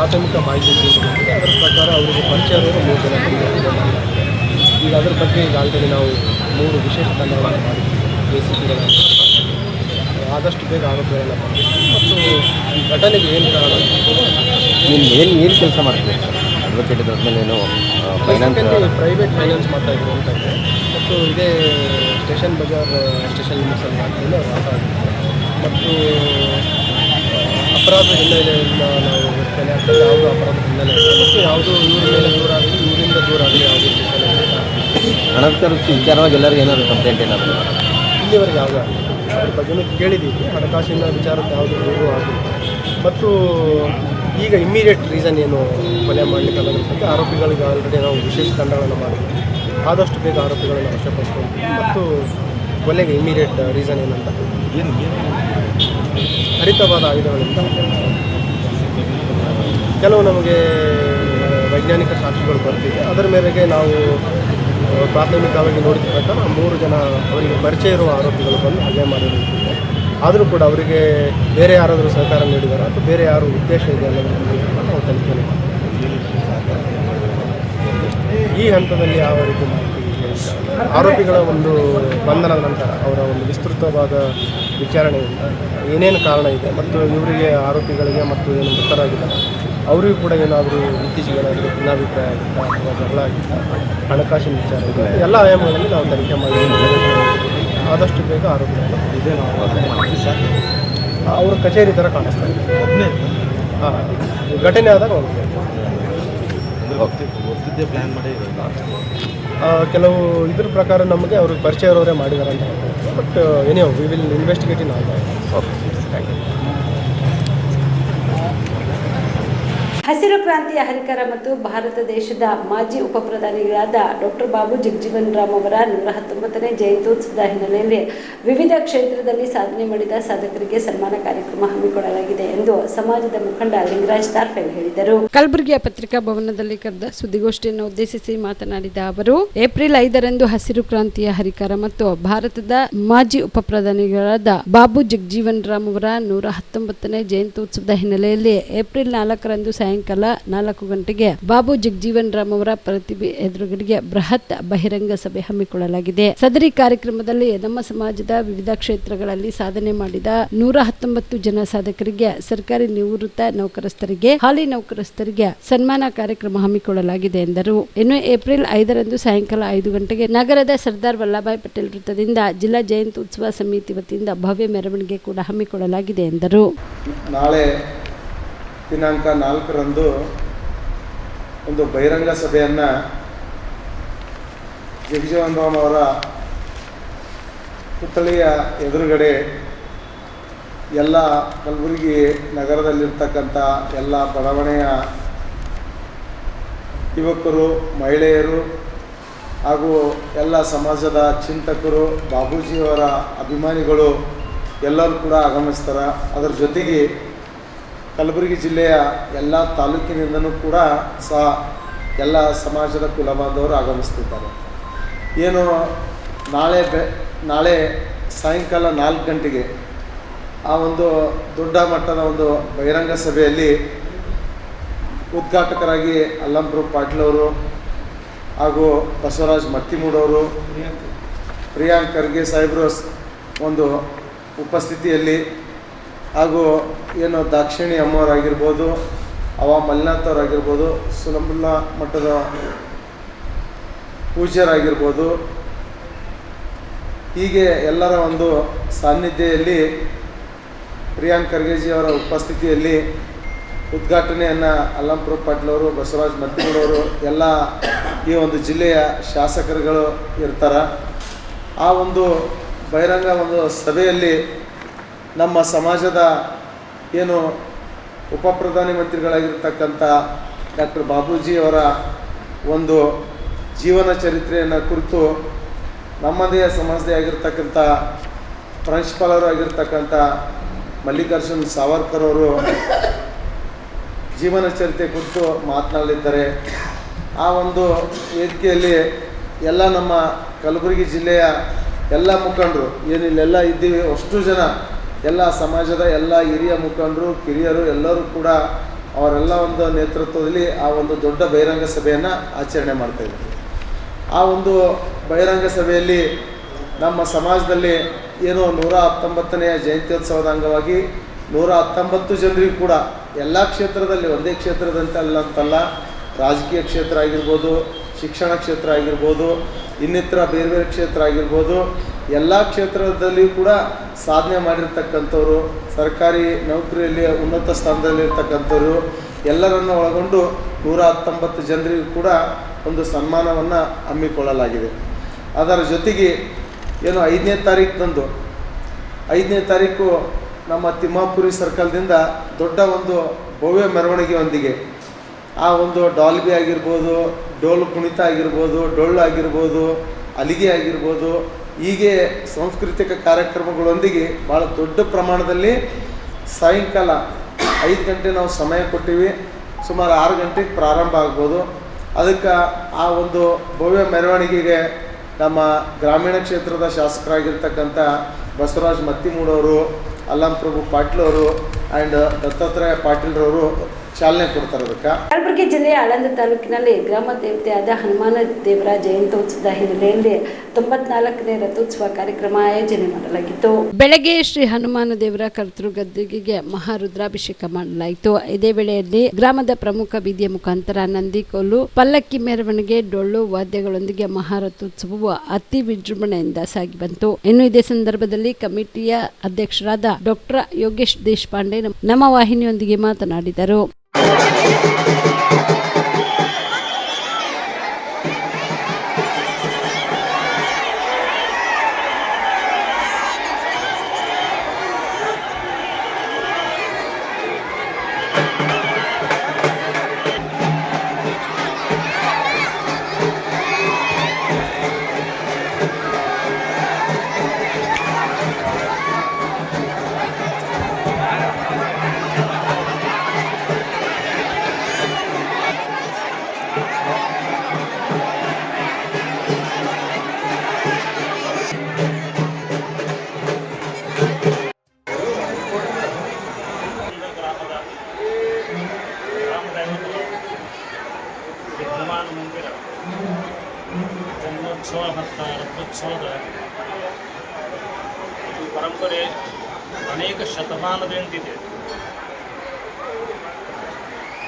ಪ್ರಾಥಮಿಕ ಮಾಹಿತಿ ತಿಳಿದುಕೊಂಡಿದೆ. ಅದರ ಪ್ರಕಾರ ಅವರಿಗೆ ಪರಿಚಯದವರು 3 ಜನ ಈಗ ಅದರ ಬಗ್ಗೆ ಈಗ ಆಲ್ರೆಡಿ ನಾವು 3 ವಿಶೇಷ ತಂಡಗಳನ್ನು ಮಾಡಿದ್ದೀವಿ. ACPಗಳನ್ನು ಆದಷ್ಟು ಬೇಗ ಆರೋಗ್ಯಗಳನ್ನು ಮಾಡಬೇಕು ಮತ್ತು ಈ ಘಟನೆಗೆ ಏನು ಕಾರಣ ಏನು ಕೆಲಸ ಮಾಡ್ತೀವಿ ಅಡ್ವೊಕೇಟ್ ಆದಮೇಲೆ ಏನು ಫೈನಾನ್ಸ್ ಪ್ರೈವೇಟ್ ಫೈನಾನ್ಸ್ ಮಾಡ್ತಾಯಿದ್ರು ಅಂತ ಇದೆ. ಮತ್ತು ಇದೇ ಸ್ಟೇಷನ್ ಬಜಾರ್ ಸ್ಟೇಷನ್ ಲಿಮಿಟ್ಸಲ್ಲಿ ಮಾಡ್ತೀನಿ ವಾಸ ಆಗಿತ್ತು. ಮತ್ತು ಅಪರಾಧ ಹಿನ್ನೆಲೆಯಿಂದ ನಾವು ಇರ್ತೇನೆ ಅಂತ ಯಾವುದೂ ಅಪರಾಧ ಹಿನ್ನೆಲೆ ಇಲ್ಲ ಮತ್ತು ಯಾವುದೂ ಇವ್ರ ಮೇಲೆ ದೂರ ಆಗಲಿ ಇವರಿಂದ ದೂರ ಆಗಲಿ ಯಾವುದೂ ಅನಂತರ ವಿಚಾರವಾಗಿ ಎಲ್ಲರಿಗೂ ಏನಾದರೂ ಕಂಪ್ಲೇಂಟ್ ಏನಾದರೂ ಇಲ್ಲಿವರೆಗೆ ಯಾವುದೂ ಆಗಲಿ ಅದ್ರ ಬಗ್ಗೆನೂ ಕೇಳಿದ್ದೀವಿ. ಹಣಕಾಸಿನ ವಿಚಾರದ ಯಾವುದೂ ದೂರು ಆಗಿಲ್ಲ. ಮತ್ತು ಈಗ ಇಮ್ಮಿಡಿಯೇಟ್ ರೀಸನ್ ಏನು ಕೊಲೆ ಮಾಡಲಿಕ್ಕೆ ಅನ್ನೋದಕ್ಕೆ ಆರೋಪಿಗಳಿಗೆ ಆಲ್ರೆಡಿ ನಾವು ವಿಶೇಷ ತಂಡಗಳನ್ನು ಮಾಡಿದ್ವಿ. ಆದಷ್ಟು ಬೇಗ ಆರೋಪಿಗಳನ್ನು ವಶಪಡಿಸ್ಕೊಳ್ತೀವಿ. ಮತ್ತು ಕೊಲೆಗೆ ಇಮ್ಮಿಡಿಯೇಟ್ ರೀಸನ್ ಏನಂತ ಹರಿತವಾದ ಆಯುಧಗಳಿಂದ ಕೆಲವು ನಮಗೆ ವೈಜ್ಞಾನಿಕ ಸಾಕ್ಷಿಗಳು ಬರ್ತಿದೆ. ಅದರ ಮೇರೆಗೆ ನಾವು ಪ್ರಾಥಮಿಕವಾಗಿ ನೋಡಿದ ಪ್ರಕಾರ 3 ಜನ ಅವರಿಗೆ ಪರಿಚಯ ಇರುವ ಆರೋಪಿಗಳು ಬಂದು ಹಲ್ಲೆ ಮಾಡಿರುತ್ತಿದೆ. ಆದರೂ ಕೂಡ ಅವರಿಗೆ ಬೇರೆ ಯಾರಾದರೂ ಸಹಕಾರ ನೀಡಿದಾರ ಅಥವಾ ಬೇರೆ ಯಾರು ಉದ್ದೇಶ ಇದೆ ಅನ್ನೋದನ್ನು ನಾವು ತನಿಖೆ ಈ ಹಂತದಲ್ಲಿ ಯಾವ ರೀತಿ ಮಾಹಿತಿ ಆರೋಪಿಗಳ ಒಂದು ಬಂಧನದ ನಂತರ ಅವರ ಒಂದು ವಿಸ್ತೃತವಾದ ವಿಚಾರಣೆಯಿಂದ ಏನೇನು ಕಾರಣ ಇದೆ ಮತ್ತು ಇವರಿಗೆ ಆರೋಪಿಗಳಿಗೆ ಮತ್ತು ಏನು ಮೃತರಾಗಿದ್ದಾರೆ ಅವರಿಗೂ ಕೂಡ ಏನಾದರೂ ಇತ್ತೀಚೆಗೆ ಏನಾದರೂ ಭಿನ್ನಾಭಿಪ್ರಾಯ ಆಗಿತ್ತಾ ಅಥವಾ ಜಗಳ ಆಗಿತ್ತಾ ಹಣಕಾಸಿನ ವಿಚಾರ ಇದೆ ಎಲ್ಲ ಆಯಾಮಗಳಲ್ಲಿ ನಾವು ತನಿಖೆ ಮಾಡಿ ಆದಷ್ಟು ಬೇಗ ಆರೋಪಿಗಳನ್ನು ಅವ್ರ ಕಚೇರಿ ಥರ ಕಾಣಿಸ್ತಾ ಇದೆ. ಹಾಂ, ಘಟನೆ ಆದಾಗ ಪ್ಲ್ಯಾನ್ ಮಾಡಿ ಕೆಲವು ಇದ್ರ ಪ್ರಕಾರ ನಮಗೆ ಅವ್ರಿಗೆ ಪರಿಚಯ ಇರೋರೇ ಮಾಡಿದ್ದಾರೆ ಅಂತ ಹೇಳ್ತಾರೆ. ಬಟ್ ಏನೇ we will investigate in all. Okay, thank you. ಹಸಿರು ಕ್ರಾಂತಿಯ ಹರಿಕಾರ ಮತ್ತು ಭಾರತ ದೇಶದ ಮಾಜಿ ಉಪಪ್ರಧಾನಿಗಳಾದ ಡಾಕ್ಟರ್ ಬಾಬು ಜಗಜೀವನ್ ರಾಮ್ ಅವರ 119ನೇ ಜಯಂತ್ಯೋತ್ಸವದ ಹಿನ್ನೆಲೆಯಲ್ಲಿ ವಿವಿಧ ಕ್ಷೇತ್ರದಲ್ಲಿ ಸಾಧನೆ ಮಾಡಿದ ಸಾಧಕರಿಗೆ ಸನ್ಮಾನ ಕಾರ್ಯಕ್ರಮ ಹಮ್ಮಿಕೊಳ್ಳಲಾಗಿದೆ ಎಂದು ಸಮಾಜದ ಮುಖಂಡ ಲಿಂಗರಾಜ್ ತಾರ್ಫೆಲ್ ಹೇಳಿದರು. ಕಲಬುರಗಿಯ ಪತ್ರಿಕಾ ಭವನದಲ್ಲಿ ಕರೆದ ಸುದ್ದಿಗೋಷ್ಠಿಯನ್ನು ಉದ್ದೇಶಿಸಿ ಮಾತನಾಡಿದ ಅವರು, ಏಪ್ರಿಲ್ 5ರಂದು ಹಸಿರು ಕ್ರಾಂತಿಯ ಹರಿಕಾರ ಮತ್ತು ಭಾರತದ ಮಾಜಿ ಉಪಪ್ರಧಾನಿಗಳಾದ ಬಾಬು ಜಗಜೀವನ್ ರಾಮ್ ಅವರ 119ನೇ ಜಯಂತ್ಯೋತ್ಸವದ ಹಿನ್ನೆಲೆಯಲ್ಲಿ ಏಪ್ರಿಲ್ 4ರಂದು ಸಾಯಂಕಾಲ 4 ಗಂಟೆಗೆ ಬಾಬು ಜಗಜೀವನ್ ರಾಮ್ ಅವರ ಪ್ರತಿಭೆ ಎದುರುಗಡೆಗೆ ಬೃಹತ್ ಬಹಿರಂಗ ಸಭೆ ಹಮ್ಮಿಕೊಳ್ಳಲಾಗಿದೆ. ಸದರಿ ಕಾರ್ಯಕ್ರಮದಲ್ಲಿ ನಮ್ಮ ಸಮಾಜದ ವಿವಿಧ ಕ್ಷೇತ್ರಗಳಲ್ಲಿ ಸಾಧನೆ ಮಾಡಿದ 119 ಜನ ಸಾಧಕರಿಗೆ, ಸರ್ಕಾರಿ ನಿವೃತ್ತ ನೌಕರಸ್ಥರಿಗೆ, ಹಾಲಿ ನೌಕರಸ್ಥರಿಗೆ ಸನ್ಮಾನ ಕಾರ್ಯಕ್ರಮ ಹಮ್ಮಿಕೊಳ್ಳಲಾಗಿದೆ ಎಂದರು. ಇನ್ನು ಏಪ್ರಿಲ್ 5ರಂದು ಸಾಯಂಕಾಲ 5 ಗಂಟೆಗೆ ನಗರದ ಸರ್ದಾರ್ ವಲ್ಲಭಾಯ್ ಪಟೇಲ್ ವೃತ್ತದಿಂದ ಜಿಲ್ಲಾ ಜಯಂತ್ಯುತ್ಸವ ಸಮಿತಿ ವತಿಯಿಂದ ಭವ್ಯ ಮೆರವಣಿಗೆ ಕೂಡ ಹಮ್ಮಿಕೊಳ್ಳಲಾಗಿದೆ ಎಂದರು. ನಾಳೆ ದಿನಾಂಕ 4ರಂದು ಒಂದು ಬಹಿರಂಗ ಸಭೆಯನ್ನು ಜಗಜೀವನ್ ರಾಮ್ ಅವರ ಪುತ್ಥಳಿಯ ಎದುರುಗಡೆ ಎಲ್ಲ ಕಲಬುರಗಿ ನಗರದಲ್ಲಿರ್ತಕ್ಕಂಥ ಎಲ್ಲ ಬಡಾವಣೆಯ ಯುವಕರು, ಮಹಿಳೆಯರು ಹಾಗೂ ಎಲ್ಲ ಸಮಾಜದ ಚಿಂತಕರು, ಬಾಬೂಜಿಯವರ ಅಭಿಮಾನಿಗಳು ಎಲ್ಲರೂ ಕೂಡ ಆಗಮಿಸ್ತಾರೆ. ಅದರ ಜೊತೆಗೆ ಕಲಬುರಗಿ ಜಿಲ್ಲೆಯ ಎಲ್ಲ ತಾಲೂಕಿನಿಂದನೂ ಕೂಡ ಸಹ ಎಲ್ಲ ಸಮಾಜದ ಕುಲಬಾಂಧವರು ಆಗಮಿಸ್ತಿದ್ದಾರೆ. ಏನು ನಾಳೆ ಸಾಯಂಕಾಲ 4 ಗಂಟೆಗೆ ಆ ಒಂದು ದೊಡ್ಡ ಮಟ್ಟದ ಒಂದು ಬಹಿರಂಗ ಸಭೆಯಲ್ಲಿ ಉದ್ಘಾಟಕರಾಗಿ ಅಲ್ಲಂಪ್ರಭು ಪಾಟೀಲ್ ಅವರು ಹಾಗೂ ಬಸವರಾಜ್ ಮತ್ತಿಮೂಡವರು, ಪ್ರಿಯಾಂಕ್ ಖರ್ಗೆ ಸಾಹೇಬರು ಒಂದು ಉಪಸ್ಥಿತಿಯಲ್ಲಿ ಹಾಗೂ ಏನು ದಾಕ್ಷಿಣಿ ಅಮ್ಮವರಾಗಿರ್ಬೋದು, ಅವ ಮಲ್ಲಿನಾಥ್ ಅವರಾಗಿರ್ಬೋದು, ಸುಲಭುಲ್ಲಾ ಮಠದ ಪೂಜ್ಯರಾಗಿರ್ಬೋದು, ಹೀಗೆ ಎಲ್ಲರ ಒಂದು ಸಾನ್ನಿಧ್ಯದಲ್ಲಿ ಪ್ರಿಯಾಂಕ್ ಖರ್ಗೆಜಿಯವರ ಉಪಸ್ಥಿತಿಯಲ್ಲಿ ಉದ್ಘಾಟನೆಯನ್ನು ಅಲ್ಲಂಪ್ರಭು ಪಾಟೀಲ್ ಅವರು, ಬಸವರಾಜ್ ಮತ್ತಿಮೂಡವರು ಎಲ್ಲ ಈ ಒಂದು ಜಿಲ್ಲೆಯ ಶಾಸಕರುಗಳು ಇರ್ತಾರೆ. ಆ ಒಂದು ಬಹಿರಂಗ ಒಂದು ಸಭೆಯಲ್ಲಿ ನಮ್ಮ ಸಮಾಜದ ಏನು ಉಪಪ್ರಧಾನಿ ಮಂತ್ರಿಗಳಾಗಿರ್ತಕ್ಕಂಥ ಡಾಕ್ಟರ್ ಬಾಬೂಜಿಯವರ ಒಂದು ಜೀವನ ಚರಿತ್ರೆಯನ್ನು ಕುರಿತು ನಮ್ಮದೇ ಸಮಾಜದೇ ಆಗಿರ್ತಕ್ಕಂಥ ಪ್ರಾಂಶುಪಾಲರು ಆಗಿರ್ತಕ್ಕಂಥ ಮಲ್ಲಿಕಾರ್ಜುನ್ ಸಾವರ್ಕರ್ ಅವರು ಜೀವನ ಚರಿತ್ರೆ ಕುರಿತು ಮಾತನಾಡಲಿದ್ದಾರೆ. ಆ ಒಂದು ವೇದಿಕೆಯಲ್ಲಿ ಎಲ್ಲ ನಮ್ಮ ಕಲಬುರಗಿ ಜಿಲ್ಲೆಯ ಎಲ್ಲ ಮುಖಂಡರು ಏನಿಲ್ಲೆಲ್ಲ ಇದ್ದೀವಿ ಅಷ್ಟು ಜನ ಎಲ್ಲ ಸಮಾಜದ ಎಲ್ಲ ಹಿರಿಯ ಮುಖಂಡರು, ಕಿರಿಯರು ಎಲ್ಲರೂ ಕೂಡ ಅವರೆಲ್ಲ ಒಂದು ನೇತೃತ್ವದಲ್ಲಿ ಆ ಒಂದು ದೊಡ್ಡ ಬಹಿರಂಗ ಸಭೆಯನ್ನು ಆಚರಣೆ ಮಾಡ್ತಾಯಿದ್ರು. ಆ ಒಂದು ಬಹಿರಂಗ ಸಭೆಯಲ್ಲಿ ನಮ್ಮ ಸಮಾಜದಲ್ಲಿ ಏನೋ 119ನೇ ಜಯಂತ್ಯೋತ್ಸವದ ಅಂಗವಾಗಿ 119 ಜನರಿಗೂ ಕೂಡ ಎಲ್ಲ ಕ್ಷೇತ್ರದಲ್ಲಿ, ಒಂದೇ ಕ್ಷೇತ್ರದಂತೆ ಅಂತಲ್ಲ, ರಾಜಕೀಯ ಕ್ಷೇತ್ರ ಆಗಿರ್ಬೋದು, ಶಿಕ್ಷಣ ಕ್ಷೇತ್ರ ಆಗಿರ್ಬೋದು, ಇನ್ನಿತರ ಬೇರೆ ಬೇರೆ ಕ್ಷೇತ್ರ ಆಗಿರ್ಬೋದು, ಎಲ್ಲ ಕ್ಷೇತ್ರದಲ್ಲಿಯೂ ಕೂಡ ಸಾಧನೆ ಮಾಡಿರ್ತಕ್ಕಂಥವ್ರು, ಸರ್ಕಾರಿ ನೌಕರಿಯಲ್ಲಿ ಉನ್ನತ ಸ್ಥಾನದಲ್ಲಿರ್ತಕ್ಕಂಥವ್ರು ಎಲ್ಲರನ್ನು ಒಳಗೊಂಡು 119 ಜನರಿಗೂ ಕೂಡ ಒಂದು ಸನ್ಮಾನವನ್ನು ಹಮ್ಮಿಕೊಳ್ಳಲಾಗಿದೆ. ಅದರ ಜೊತೆಗೆ ಏನು 5ನೇ ತಾರೀಕು ನಮ್ಮ ತಿಮ್ಮಾಪುರಿ ಸರ್ಕಲ್ದಿಂದ ದೊಡ್ಡ ಒಂದು ಭವ್ಯ ಮೆರವಣಿಗೆಯೊಂದಿಗೆ ಆ ಒಂದು ಡಾಲ್ಬಿ ಆಗಿರ್ಬೋದು, ಡೋಲು ಕುಣಿತ ಆಗಿರ್ಬೋದು, ಡೊಳ್ಳು ಆಗಿರ್ಬೋದು, ಅಲಿಗೆ ಆಗಿರ್ಬೋದು, ಹೀಗೆ ಸಾಂಸ್ಕೃತಿಕ ಕಾರ್ಯಕ್ರಮಗಳೊಂದಿಗೆ ಭಾಳ ದೊಡ್ಡ ಪ್ರಮಾಣದಲ್ಲಿ ಸಾಯಂಕಾಲ 5 ಗಂಟೆ ನಾವು ಸಮಯ ಕೊಟ್ಟಿವಿ, ಸುಮಾರು 6 ಗಂಟೆಗೆ ಪ್ರಾರಂಭ ಆಗ್ಬೋದು. ಅದಕ್ಕೆ ಆ ಒಂದು ಭವ್ಯ ಮೆರವಣಿಗೆಗೆ ನಮ್ಮ ಗ್ರಾಮೀಣ ಕ್ಷೇತ್ರದ ಶಾಸಕರಾಗಿರ್ತಕ್ಕಂಥ ಬಸವರಾಜ್ ಮತ್ತಿಮೂಡವರು, ಅಲ್ಲಂ ಪ್ರಭು ಪಾಟೀಲ್ ಆ್ಯಂಡ್ ದತ್ತಾತ್ರೇಯ ಪಾಟೀಲ್ರವರು ಚಾಲನೆ ಕೊಡ್ತಾರೆ. ಅದಕ್ಕೆ ಕಲಬುರಗಿ ಜಿಲ್ಲೆಯ ಆಳಂದ ತಾಲೂಕಿನಲ್ಲಿ ಗ್ರಾಮ ದೇವತೆಯಾದ ಹನುಮಾನ ದೇವರ ಜಯಂತ್ಯೋತ್ಸವದ ಹಿನ್ನೆಲೆಯಲ್ಲಿ 94ನೇ ರಥೋತ್ಸವ ಕಾರ್ಯಕ್ರಮ ಆಯೋಜನೆ ಮಾಡಲಾಗಿತ್ತು. ಬೆಳಗ್ಗೆ ಶ್ರೀ ಹನುಮಾನ ದೇವರ ಕರ್ತೃ ಗದ್ದಿಗೆಗೆ ಮಹಾರುದ್ರಾಭಿಷೇಕ ಮಾಡಲಾಯಿತು. ಇದೇ ವೇಳೆಯಲ್ಲಿ ಗ್ರಾಮದ ಪ್ರಮುಖ ಬೀದಿಯ ಮುಖಾಂತರ ನಂದಿ ಕೋಲು, ಪಲ್ಲಕ್ಕಿ ಮೆರವಣಿಗೆ, ಡೊಳ್ಳು ವಾದ್ಯಗಳೊಂದಿಗೆ ಮಹಾರಥೋತ್ಸವವು ಅತಿ ವಿಜೃಂಭಣೆಯಿಂದ ಸಾಗಿ ಬಂತು. ಇನ್ನು ಇದೇ ಸಂದರ್ಭದಲ್ಲಿ ಕಮಿಟಿಯ ಅಧ್ಯಕ್ಷರಾದ ಡಾಕ್ಟರ್ ಯೋಗೇಶ್ ದೇಶಪಾಂಡೆ ನಮ್ಮ ವಾಹಿನಿಯೊಂದಿಗೆ ಮಾತನಾಡಿದರು. ಹನುಮಾನ ಮಂದಿರ ಜನ್ಮೋತ್ಸವ ಮತ್ತು ರಥೋತ್ಸವದ ಇದು ಪರಂಪರೆ ಅನೇಕ ಶತಮಾನದಿಂದಿದೆ.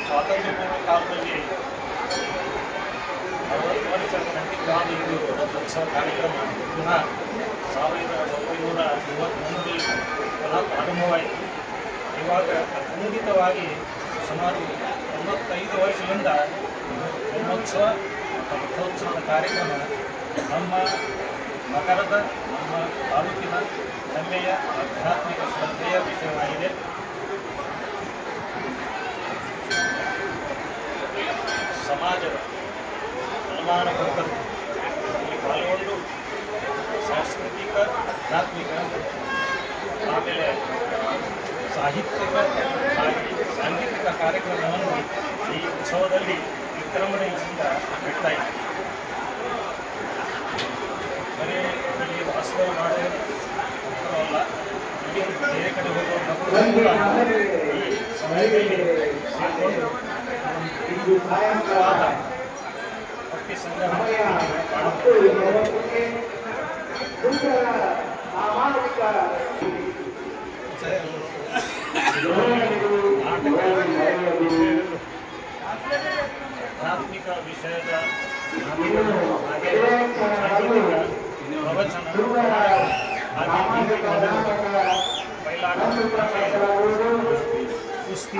ಸ್ವಾತಂತ್ರ್ಯ ಪೂರ್ವ ಕಾಲದಲ್ಲಿ 60 ವರ್ಷ ಖಂಡಿತವಾದ ಇದು ರಥೋತ್ಸವ ಕಾರ್ಯಕ್ರಮ ಪುನಃ 1931ರಲ್ಲಿ ಪುನಃ ಪ್ರಾರಂಭವಾಯಿತು. ಇವಾಗ ಖಂಡಿತವಾಗಿ ಸುಮಾರು 95 ವರ್ಷದಿಂದ ಜನ್ಮೋತ್ಸವ ರಥೋತ್ಸವದ ಕಾರ್ಯಕ್ರಮ ನಮ್ಮ ನಗರದ, ನಮ್ಮ ತಾಲೂಕಿನ ಹೆಮ್ಮೆಯ ಆಧ್ಯಾತ್ಮಿಕ ಶ್ರದ್ಧೆಯ ವಿಷಯವಾಗಿದೆ. ಸಮಾಜದ ಹಲವಾರು ಭಕ್ತರು ಇಲ್ಲಿ ಪಾಲ್ಗೊಂಡು ಸಾಂಸ್ಕೃತಿಕ, ಆಧ್ಯಾತ್ಮಿಕ, ಆಮೇಲೆ ಸಾಹಿತ್ಯಿಕ ಹಾಗೆ ಸಾಂಗೀತಿಕ ಕಾರ್ಯಕ್ರಮವನ್ನು ಈ ಉತ್ಸವದಲ್ಲಿ ವಿಜೃಂಭಣೆಯಿಂದ ಬಿಡ್ತಾ ಇದೆ. ಬರೀ ಇಲ್ಲಿ ವಾಸ್ತವ ಮಾಡೋ ಭಕ್ತರು ಅಲ್ಲ, ಇಲ್ಲಿ ಬೇರೆ ಕಡೆ ಹೋಗುವ ಭಕ್ತರು ಕೂಡ ಈ ಸಮಯದಲ್ಲಿ ಸೇರಿಕೊಂಡು ಭಕ್ತಿ ಸಂಗ್ರಹ ಆಧ್ಯಾತ್ಮಿಕ ವಿಷಯದ ಹಾಗೆ ಸಾಂಗೀತಿಕ ಪ್ರವಚನ, ಹಾಗೆ ಬಯಲಾಟ, ಕುಸ್ತಿ,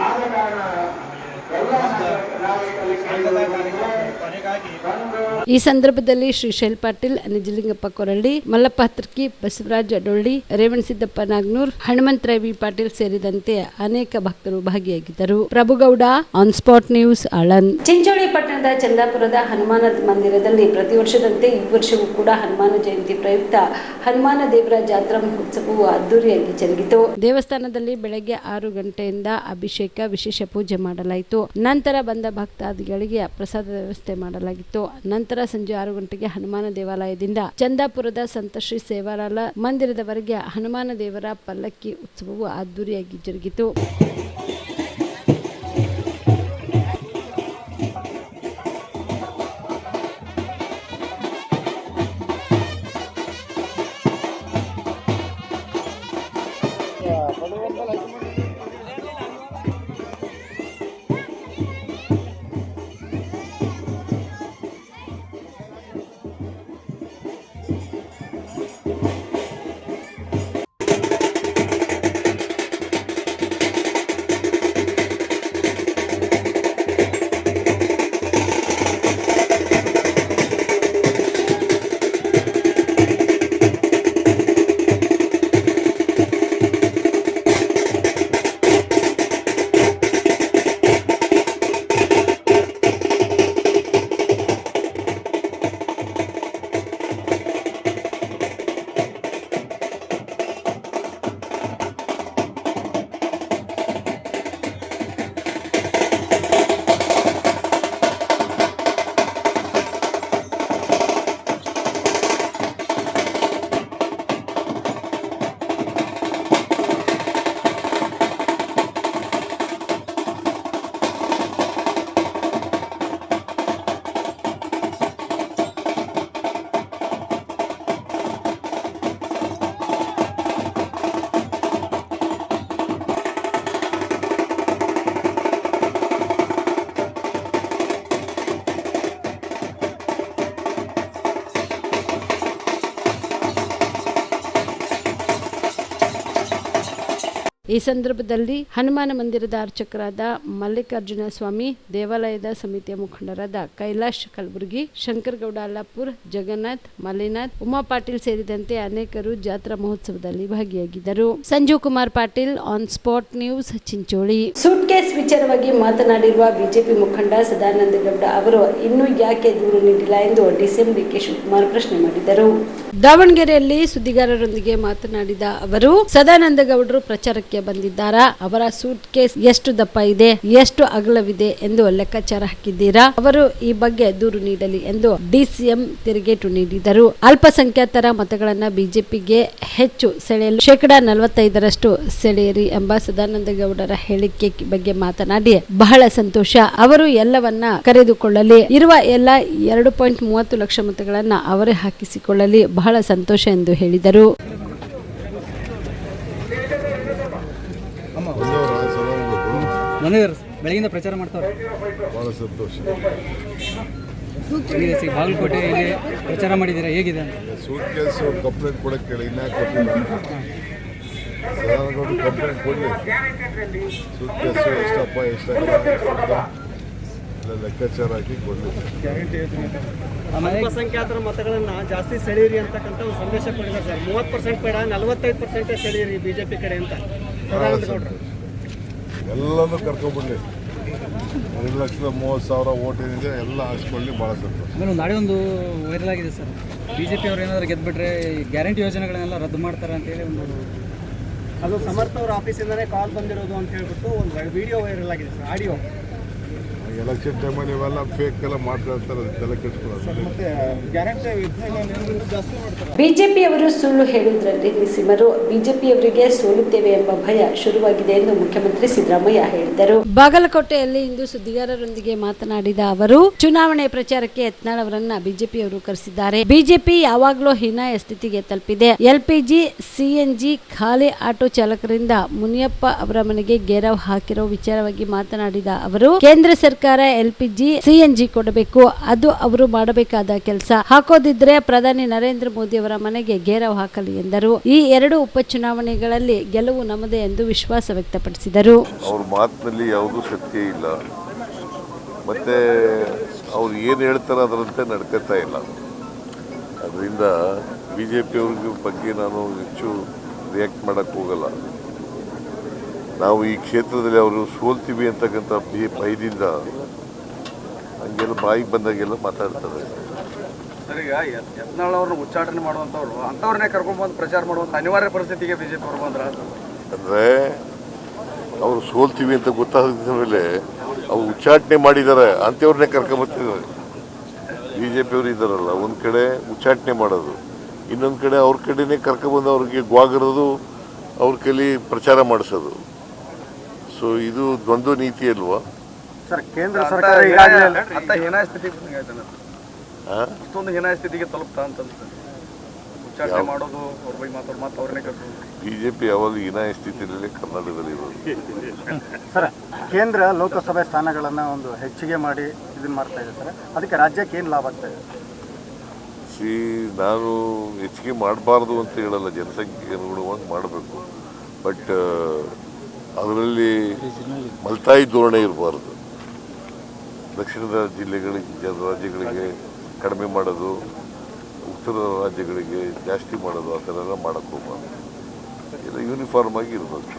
ಈ ಸಂದರ್ಭದಲ್ಲಿ ಶ್ರೀಶೈಲ್ ಪಾಟೀಲ್, ನಿಜಲಿಂಗಪ್ಪ ಕೊರಳ್ಳಿ, ಮಲ್ಲಪ್ಪ ಹತ್ರಕಿ, ಬಸವರಾಜ ಡೊಳ್ಳಿ, ರೇವಣಸಿದ್ದಪ್ಪ ನಾಗ್ನೂರ್, ಹನುಮಂತರಾಯ ವಿ ಪಾಟೀಲ್ ಸೇರಿದಂತೆ ಅನೇಕ ಭಕ್ತರು ಭಾಗಿಯಾಗಿದ್ದರು. Prabhugouda, on spot news, Aland. Chincholi ಪಟ್ಟಣದ ಚಂದಾಪುರದ ಹನುಮಾನ ಮಂದಿರದಲ್ಲಿ ಪ್ರತಿ ವರ್ಷದಂತೆ ಈ ವರ್ಷವೂ ಕೂಡ ಹನುಮಾನ ಜಯಂತಿ ಪ್ರಯುಕ್ತ ಹನುಮಾನ ದೇವರ ಜಾತ್ರಾ ಮಹೋತ್ಸವವು ಅದ್ದೂರಿಯಾಗಿ ಜರುಗಿತು. ದೇವಸ್ಥಾನದಲ್ಲಿ ಬೆಳಗ್ಗೆ 6 ಗಂಟೆಯಿಂದ ಅಭಿಷೇಕ, ವಿಶೇಷ ಪೂಜೆ ಮಾಡಲಾಯಿತು. ನಂತರ ಬಂದ ಭಕ್ತಾದಿಗಳಿಗೆ ಪ್ರಸಾದ ವ್ಯವಸ್ಥೆ ಮಾಡಲಾಗಿತ್ತು. ನಂತರ ಸಂಜೆ 6 ಗಂಟೆಗೆ ಹನುಮಾನ ದೇವಾಲಯದಿಂದ ಚಂದಾಪುರದ ಸಂತ ಶ್ರೀ ಸೇವಾಲಾಲ ಮಂದಿರದವರೆಗೆ ಹನುಮಾನ ದೇವರ ಪಲ್ಲಕ್ಕಿ ಉತ್ಸವವು ಅದ್ದೂರಿಯಾಗಿ ಜರುಗಿತು. ಈ ಸಂದರ್ಭದಲ್ಲಿ ಹನುಮಾನ ಮಂದಿರದ ಅರ್ಚಕರಾದ ಮಲ್ಲಿಕಾರ್ಜುನ ಸ್ವಾಮಿ, ದೇವಾಲಯದ ಸಮಿತಿಯ ಮುಖಂಡರಾದ ಕೈಲಾಶ್ ಕಲಬುರ್ಗಿ, ಶಂಕರಗೌಡ ಅಲ್ಲಾಪುರ್, ಜಗನ್ನಾಥ್, ಮಲ್ಲಿನಾಥ್, ಉಮಾ ಪಾಟೀಲ್ ಸೇರಿದಂತೆ ಅನೇಕರು ಜಾತ್ರಾ ಮಹೋತ್ಸವದಲ್ಲಿ ಭಾಗಿಯಾಗಿದ್ದರು. Sanjeev Kumar Patil, on spot news, Chincholi. Suitcase ವಿಚಾರವಾಗಿ ಮಾತನಾಡಿರುವ ಬಿಜೆಪಿ ಮುಖಂಡ ಸದಾನಂದ ಗೌಡ ಅವರು ಇನ್ನೂ ಯಾಕೆ ದೂರು ನೀಡಿಲ್ಲ ಎಂದು ಡಿಸಿಎಂ ಡಿಕೆ ಶಿವಕುಮಾರ್ ಪ್ರಶ್ನೆ ಮಾಡಿದರು. ದಾವಣಗೆರೆಯಲ್ಲಿ ಸುದ್ದಿಗಾರರೊಂದಿಗೆ ಮಾತನಾಡಿದ ಅವರು, ಸದಾನಂದ ಗೌಡರು ಪ್ರಚಾರಕ್ಕೆ ಬಂದಿದ್ದಾರಾ? ಅವರ ಸೂಟ್ ಕೇಸ್ ಎಷ್ಟು ದಪ್ಪ ಇದೆ, ಎಷ್ಟು ಅಗಲವಿದೆ ಎಂದು ಲೆಕ್ಕಾಚಾರ ಹಾಕಿದ್ದೀರಾ? ಅವರು ಈ ಬಗ್ಗೆ ದೂರು ನೀಡಲಿ ಎಂದು ಡಿಸಿಎಂ ತಿರುಗೇಟು ನೀಡಿದರು. ಅಲ್ಪಸಂಖ್ಯಾತರ ಮತಗಳನ್ನ ಬಿಜೆಪಿಗೆ ಹೆಚ್ಚು ಸೆಳೆಯಲು 45% ಸೆಳೆಯಿರಿ ಎಂಬ ಸದಾನಂದ ಗೌಡರ ಹೇಳಿಕೆ ಬಗ್ಗೆ ಮಾತನಾಡಿ, ಬಹಳ ಸಂತೋಷ. ಅವರು ಎಲ್ಲವನ್ನ ಕರೆದುಕೊಳ್ಳಲಿ. ಇರುವ ಎಲ್ಲ 2.30 ಲಕ್ಷ ಮತಗಳನ್ನ ಅವರೇ ಹಾಕಿಸಿಕೊಳ್ಳಲಿ. ಬಹಳ ಸಂತೋಷ ಎಂದು ಹೇಳಿದರು. ಬೆಳಗಿಂದ ಪ್ರಚಾರ ಮಾಡ್ತಾರೆ. ಭಾಳ ಸಂತೋಷ. ಬಾಗಲಕೋಟೆಯಲ್ಲಿ ಪ್ರಚಾರ ಮಾಡಿದ್ದೀರಾ, ಹೇಗಿದೆ? ಸೂಟ್ ಕೇಸು ಕಂಪ್ಲೇಂಟ್ ಕೊಡೋಕ್ಕೆ ಹೇಳಿ, ಇನ್ಯಾಕೆ ಕೊಟ್ಟಿಲ್ಲ? ಸದಾನಗೌಡರು ಕಂಪ್ಲೇಂಟ್ ಕೊಡಲಿ. ಸೂಟ್ ಕೇಸು ಎಷ್ಟಪ್ಪ ಎಷ್ಟಾಗ ಲೆಕ್ಕಾಚಾರ ಹಾಕಿ ಕೊಡಲಿ. ಅಲ್ಪಸಂಖ್ಯಾತರ ಮತಗಳನ್ನು ಜಾಸ್ತಿ ಸೆಳೆಯಿರಿ ಅಂತಕ್ಕಂಥ ಒಂದು ಸಂದೇಶ ಕೊಟ್ಟಿಲ್ಲ ಸರ್. 30% ಬೇಡ, 45% ಸೆಳೆಯಿರಿ ಬಿಜೆಪಿ ಕಡೆ ಅಂತ ಎಲ್ಲನೂ ಕರ್ಕೊಬಿಡ್ಲಿ. 2,30,000 ಓಟ್ ಏನಿದೆ ಎಲ್ಲ ಹಾಕ್ಸ್ಕೊಳ್ಳಿ. ಭಾಳ ಸಂತೋಷ. ಆಮೇಲೆ ನಾಳೆ ಒಂದು ವೈರಲ್ ಆಗಿದೆ ಸರ್, ಬಿಜೆಪಿ ಅವರು ಏನಾದರೂ ಗೆದ್ದುಬಿಟ್ರೆ ಗ್ಯಾರಂಟಿ ಯೋಜನೆಗಳನ್ನೆಲ್ಲ ರದ್ದು ಮಾಡ್ತಾರೆ ಅಂತೇಳಿ ಅದು ಸಮರ್ಥ ಅವರ ಆಫೀಸಿಂದನೇ ಕಾಲ್ ಬಂದಿರೋದು ಅಂತ ಹೇಳ್ಬಿಟ್ಟು ಒಂದು ವಿಡಿಯೋ ವೈರಲ್ ಆಗಿದೆ ಸರ್, ಆಡಿಯೋ. ಎಲೆಕ್ಷನ್ ಟೈಮಲ್ಲಿ ಇವೆಲ್ಲ ಫೇಕ್ ಎಲ್ಲ ಮಾಡ್ತಾ ಇರ್ತಾರೆ, ಅದೆಲ್ಲ ಕೆಡ್ಸ್ಕೊಳ್ಳೋದು. ಮತ್ತೆ ಗ್ಯಾರಂಟಿ ಜಾಸ್ತಿ ಮಾಡ್ತಾರೆ. ಬಿಜೆಪಿಯವರು ಸುಳ್ಳು ಹೇಳುವುದರಲ್ಲಿ ನಿಸ್ಸೀಮರು. ಬಿಜೆಪಿಯವರಿಗೆ ಸೋಲುತ್ತೇವೆ ಎಂಬ ಭಯ ಶುರುವಾಗಿದೆ ಎಂದು ಮುಖ್ಯಮಂತ್ರಿ ಸಿದ್ದರಾಮಯ್ಯ ಹೇಳಿದರು. ಬಾಗಲಕೋಟೆಯಲ್ಲಿ ಇಂದು ಸುದ್ದಿಗಾರರೊಂದಿಗೆ ಮಾತನಾಡಿದ ಅವರು, ಚುನಾವಣೆ ಪ್ರಚಾರಕ್ಕೆ ಯತ್ನಾಳ್ ಅವರನ್ನ ಬಿಜೆಪಿಯವರು ಕರೆಸಿದ್ದಾರೆ. ಬಿಜೆಪಿ ಯಾವಾಗಲೂ ಹೀನಾಯ ಸ್ಥಿತಿಗೆ ತಲುಪಿದೆ. ಎಲ್ಪಿಜಿ, ಸಿಎನ್ಜಿ ಖಾಲಿ ಆಟೋ ಚಾಲಕರಿಂದ ಮುನಿಯಪ್ಪ ಅವರ ಮನೆಗೆ ಘೇರಾವ್ ಹಾಕಿರೋ ವಿಚಾರವಾಗಿ ಮಾತನಾಡಿದ ಅವರು, ಕೇಂದ್ರ ಸರ್ಕಾರ ಎಲ್ಪಿಜಿ, ಸಿಎನ್ಜಿ ಕೊಡಬೇಕು. ಅದು ಅವರು ಮಾಡಬೇಕಾದ ಕೆಲಸ. ಹಾಕೋದಿದ್ರೆ ಪ್ರಧಾನಿ ನರೇಂದ್ರ ಮೋದಿ ಅವರ ಮನೆಗೆ ಘೇರಾವ್ ಹಾಕಲಿ ಎಂದರು. ಈ 2 ಉಪಚುನಾವಣೆಗಳಲ್ಲಿ ಗೆಲುವು ನಮ್ಮದೇ ಎಂದು ವಿಶ್ವಾಸ ವ್ಯಕ್ತಪಡಿಸಿದರು. ಅವ್ರ ಮಾತಿನಲ್ಲಿ ಯಾವುದೂ ಸತ್ಯ ಇಲ್ಲ, ಮತ್ತೆ ಅವ್ರು ಏನು ಹೇಳ್ತಾರೆ ಅದರಂತೆ ನಡ್ಕೊತಾ ಇಲ್ಲ. ಅದರಿಂದ ಬಿ ಜೆ ಪಿಯವ್ರ ಬಗ್ಗೆ ನಾನು ಹೆಚ್ಚು ರಿಯಾಕ್ಟ್ ಮಾಡೋಕ್ಕೆ ಹೋಗಲ್ಲ. ನಾವು ಈ ಕ್ಷೇತ್ರದಲ್ಲಿ ಅವರು ಸೋಲ್ತೀವಿ ಅಂತಕ್ಕಂಥ ಭಯದಿಂದ ಹಂಗೆಲ್ಲ ಬಾಯಿಗೆ ಬಂದಾಗೆಲ್ಲ ಮಾತಾಡ್ತಾರೆ. ಸರ್, ಈಗ ಯತ್ನಾಳ್ ಅವ್ರನ್ನ ಉಚ್ಚಾಟನೆ ಮಾಡುವಂಥವ್ರು ಅಂಥವ್ರನ್ನೇ ಕರ್ಕೊಂಡ್ಬಂದು ಪ್ರಚಾರ ಮಾಡುವಂಥ ಅನಿವಾರ್ಯ ಪರಿಸ್ಥಿತಿಗೆ ಬಿಜೆಪಿ ಅವರು ಬಂದ್ರ ಅಂದರೆ ಅವರು ಸೋಲ್ತೀವಿ ಅಂತ ಗೊತ್ತಾದ ಮೇಲೆ ಅವ್ರು ಉಚ್ಚಾಟನೆ ಮಾಡಿದ್ದಾರೆ ಅಂಥವ್ರನ್ನೇ ಕರ್ಕೊಂಬರ್ತಿದ್ದಾರೆ. ಬಿ ಜೆ ಪಿಯವರು ಇದ್ದಾರಲ್ಲ, ಒಂದು ಕಡೆ ಉಚ್ಚಾಟನೆ ಮಾಡೋದು, ಇನ್ನೊಂದು ಕಡೆ ಅವ್ರ ಕಡೆನೇ ಕರ್ಕೊಂಬಂದು ಅವ್ರಿಗೆ ಗ್ವಾಗರೋದು, ಅವ್ರ ಕೈಲಿ ಪ್ರಚಾರ ಮಾಡಿಸೋದು. ಸೊ ಇದು ದ್ವಂದ್ವ ನೀತಿ ಅಲ್ವಾ ಸರ್? ಕೇಂದ್ರ ಸರ್ಕಾರ ಹೀನಾಯ ಸ್ಥಿತಿಗೆ ಇಷ್ಟೊಂದು ಹೀನಾಯ ಸ್ಥಿತಿಗೆ ತಲುಪ್ತಾ ಅಂತ ಉಚ್ಚಾಟನೆ ಮಾಡೋದು, ಅವ್ರ ಬಗ್ಗೆ ಮಾತಾಡೋದು, ಅವ್ರನ್ನೇ ಕರ್ಸೋದು. ಬಿಜೆಪಿ ಯಾವಾಗ ಹೀನಾಯ ಸ್ಥಿತಿಯಲ್ಲಿ ಕರ್ನಾಟಕದಲ್ಲಿ ಇರೋದು. ಸರ್, ಕೇಂದ್ರ ಲೋಕಸಭೆ ಸ್ಥಾನಗಳನ್ನು ಒಂದು ಹೆಚ್ಚಿಗೆ ಮಾಡಿ ಇದನ್ನ ಮಾಡ್ತಾ ಇದೆ ಸರ್, ಅದಕ್ಕೆ ರಾಜ್ಯಕ್ಕೆ ಏನು ಲಾಭ ಆಗ್ತಾ ಇದೆ? ನಾನು ಹೆಚ್ಚಿಗೆ ಮಾಡಬಾರ್ದು ಅಂತ ಹೇಳಲ್ಲ, ಜನಸಂಖ್ಯೆಗೆ ಅನುಗುಣವಾಗಿ ಮಾಡಬೇಕು. ಬಟ್ ಅದರಲ್ಲಿ ಮಲ್ತಾಯಿ ಧೋರಣೆ ಇರಬಾರ್ದು. ದಕ್ಷಿಣದ ರಾಜ್ಯಗಳಿಗೆ ಕಡಿಮೆ ಮಾಡೋದು, ಉತ್ತರ ರಾಜ್ಯಗಳಿಗೆ ಜಾಸ್ತಿ ಮಾಡೋದು, ಆ ಥರ ಎಲ್ಲ ಮಾಡೋಕ್ಕೆ ಹೋಗ್ಬಾರ್ದು. ಎಲ್ಲ ಯೂನಿಫಾರ್ಮ್ ಆಗಿ ಇರಬೇಕು.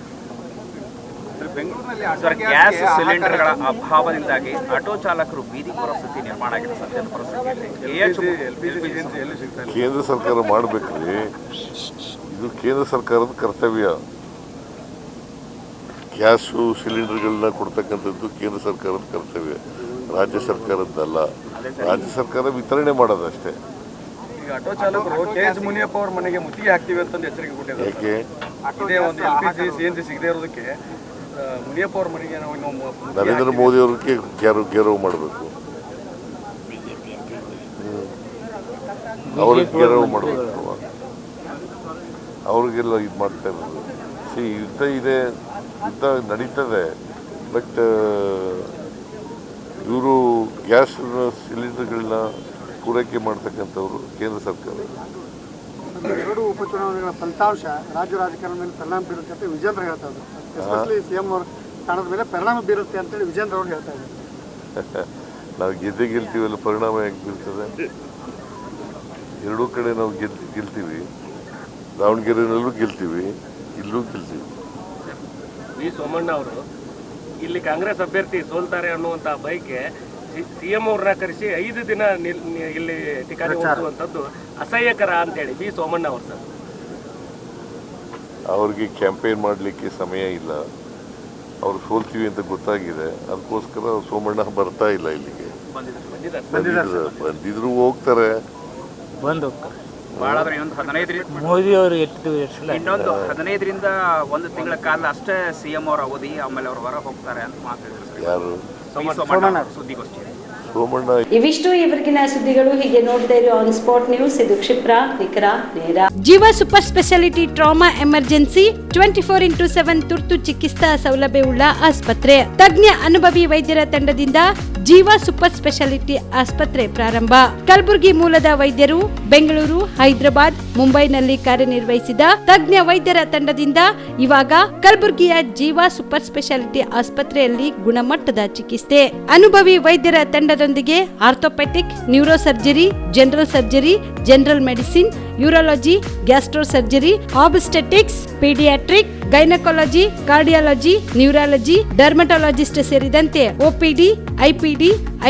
ಬೆಂಗಳೂರಿನಲ್ಲಿ ಗ್ಯಾಸ್ ಸಿಲಿಂಡರ್ಗಳ ಅಭಾವದಿಂದಾಗಿ ಆಟೋ ಚಾಲಕರು ಬೀದಿ ಪರಿಸ್ಥಿತಿ ನಿರ್ಮಾಣ ಆಗಿದೆ. ಸದ್ಯದ ಪರಿಸ್ಥಿತಿಯಲ್ಲಿ ಕೇಂದ್ರ ಸರ್ಕಾರ ಮಾಡಬೇಕ್ರಿ, ಇದು ಕೇಂದ್ರ ಸರ್ಕಾರದ ಕರ್ತವ್ಯ. ಗ್ಯಾಸು ಸಿಲಿಂಡರ್ಗಳನ್ನ ಕೊಡ್ತಕ್ಕಂಥದ್ದು ಕೇಂದ್ರ ಸರ್ಕಾರದ ಕರ್ತವ್ಯ, ರಾಜ್ಯ ಸರ್ಕಾರದ್ದಲ್ಲ. ರಾಜ್ಯ ಸರ್ಕಾರ ವಿತರಣೆ ಮಾಡೋದಷ್ಟೇ. ಈಗ ಆಟೋ ಚಾಲಕರು ಕೆ.ಎಚ್. ಮುನಿಯಪ್ಪ ಅವ್ರ ಮನೆಗೆ ಮುತ್ತಿಗೆ ಹಾಕ್ತೀವಿ ಅಂತ ಎಚ್ಚರಿಕೆ ಕೊಟ್ಟಿದ್ದಾರೆ. ಯಾಕೆ ಇದೇ ಒಂದು ಎಲ್ಪಿಜಿ ಸಿಎನ್ಜಿ ಸಿಗದೆ ಇರೋದಕ್ಕೆ ಮುನಿಯಪ್ಪ ಅವ್ರ ಮನೆಗೆ ನರೇಂದ್ರ ಮೋದಿ ಅವ್ರಿಗೆ ಗೆರವು ಮಾಡಬೇಕು, ಅವ್ರಿಗೆ ಗೆರವು ಮಾಡಬೇಕು, ಅವ್ರಿಗೆಲ್ಲ ಇದು ಮಾಡ್ತಾ ಇರೋದು. ಯುದ್ಧ ಇದೆ, ಯುದ್ಧ ನಡೀತದೆ. ಬಟ್ ಇವರು ಗ್ಯಾಸ್ ಸಿಲಿಂಡರ್ಗಳನ್ನ ಪೂರೈಕೆ ಮಾಡ್ತಕ್ಕಂಥವ್ರು ಕೇಂದ್ರ ಸರ್ಕಾರ. 2 ಉಪಚುನಾವಣೆಗಳ ಫಲಿತಾಂಶ ರಾಜ್ಯ ರಾಜಕಾರಣದ ಮೇಲೆ ಪರಿಣಾಮ ಬೀರುತ್ತೆ ಅಂತ ವಿಜೇಂದ್ರ ಹೇಳ್ತಾ ಇದ್ದಾರೆ. ಎಸ್ಪೆಷಲಿ CM ಅವ್ರ ಸ್ಥಾನದ ಮೇಲೆ ಪರಿಣಾಮ ಬೀರುತ್ತೆ ಅಂತೇಳಿ ವಿಜೇಂದ್ರ ಅವರು ಹೇಳ್ತಾ ಇದ್ದಾರೆ. ನಾವು ಗೆಲ್ತೀವಲ್ಲ, ಪರಿಣಾಮ ಯಾಕೆ ಬೀರ್ತದೆ? ಎರಡೂ ಕಡೆ ನಾವು ಗೆಲ್ತೀವಿ. ದಾವಣಗೆರೆನಲ್ಲೂ ಗೆಲ್ತೀವಿ, ಇಲ್ಲೂ ಗೆಲ್ತೀವಿ. ವಿ ಸೋಮಣ್ಣ ಅವರು ಇಲ್ಲಿ ಕಾಂಗ್ರೆಸ್ ಅಭ್ಯರ್ಥಿ ಸೋಲ್ತಾರೆ ಅನ್ನುವಂಥ ಬೈಕ್ಗೆ CM ಅವ್ರನ್ನ ಕರೆಸಿ 5 ದಿನ ಇಲ್ಲಿ ಟಿಕಾಣಿ ಓಡಿಸುವಂಥದ್ದು ಅಸಹ್ಯಕರ ಅಂತೇಳಿ ವಿ ಸೋಮಣ್ಣ ಅವರು ಸರ್. ಅವ್ರಿಗೆ ಕ್ಯಾಂಪೇನ್ ಮಾಡಲಿಕ್ಕೆ ಸಮಯ ಇಲ್ಲ, ಅವ್ರು ಸೋಲ್ತೀವಿ ಅಂತ ಗೊತ್ತಾಗಿದೆ. ಅದಕ್ಕೋಸ್ಕರ ಸೋಮಣ್ಣ ಬರ್ತಾ ಇಲ್ಲ ಇಲ್ಲಿಗೆ. ಬಂದಿದ್ರು ಹೋಗ್ತಾರೆ, ಮೋದಿ ಅವರು ಇನ್ನೊಂದು 15ರಿಂದ 1 ತಿಂಗಳ ಕಾಲ ಅಷ್ಟೇ CM ಅವರ ಅವಧಿ, ಆಮೇಲೆ ಅವರು ಹೊರ ಹೋಗ್ತಾರೆ ಅಂತ ಮಾತಾಡಿದ್ರು. ಯಾರು? ಸುದ್ದಿಗೋಷ್ಠಿ. ಸೋಮಣ್ಣ. ಇವಿಷ್ಟು ಇವರಿಗಿನ ಸುದ್ದಿಗಳು. ಹೀಗೆ ನೋಡ್ತಾ ಇರೋ ಆನ್ ಸ್ಪಾಟ್ ನ್ಯೂಸ್. ಇದು ಕ್ಷಿಪ್ರ, ನಿಖರ, ನೇರ. ಜೀವ super speciality trauma emergency 24x7 ತುರ್ತು ಚಿಕಿತ್ಸಾ ಸೌಲಭ್ಯವುಳ್ಳ ಆಸ್ಪತ್ರೆ. ತಜ್ಞ ಅನುಭವಿ ವೈದ್ಯರ ತಂಡದಿಂದ ಜೀವ ಸೂಪರ್ ಸ್ಪೆಷಾಲಿಟಿ ಆಸ್ಪತ್ರೆ ಪ್ರಾರಂಭ. ಕಲಬುರಗಿ ಮೂಲದ ವೈದ್ಯರು ಬೆಂಗಳೂರು, ಹೈದರಾಬಾದ್, ಮುಂಬೈನಲ್ಲಿ ಕಾರ್ಯನಿರ್ವಹಿಸಿದ ತಜ್ಞ ವೈದ್ಯರ ತಂಡದಿಂದ ಇವಾಗ ಕಲಬುರಗಿಯ ಜೀವ ಸೂಪರ್ ಸ್ಪೆಷಾಲಿಟಿ ಆಸ್ಪತ್ರೆಯಲ್ಲಿ ಗುಣಮಟ್ಟದ ಚಿಕಿತ್ಸೆ. ಅನುಭವಿ ವೈದ್ಯರ ತಂಡದೊಂದಿಗೆ orthopaedic, neuro surgery, general surgery, general medicine, urology, gastro surgery, obstetrics, paediatric, gynaecology, cardiology, neurology, dermatologist ಸೇರಿದಂತೆ OPD, IPD,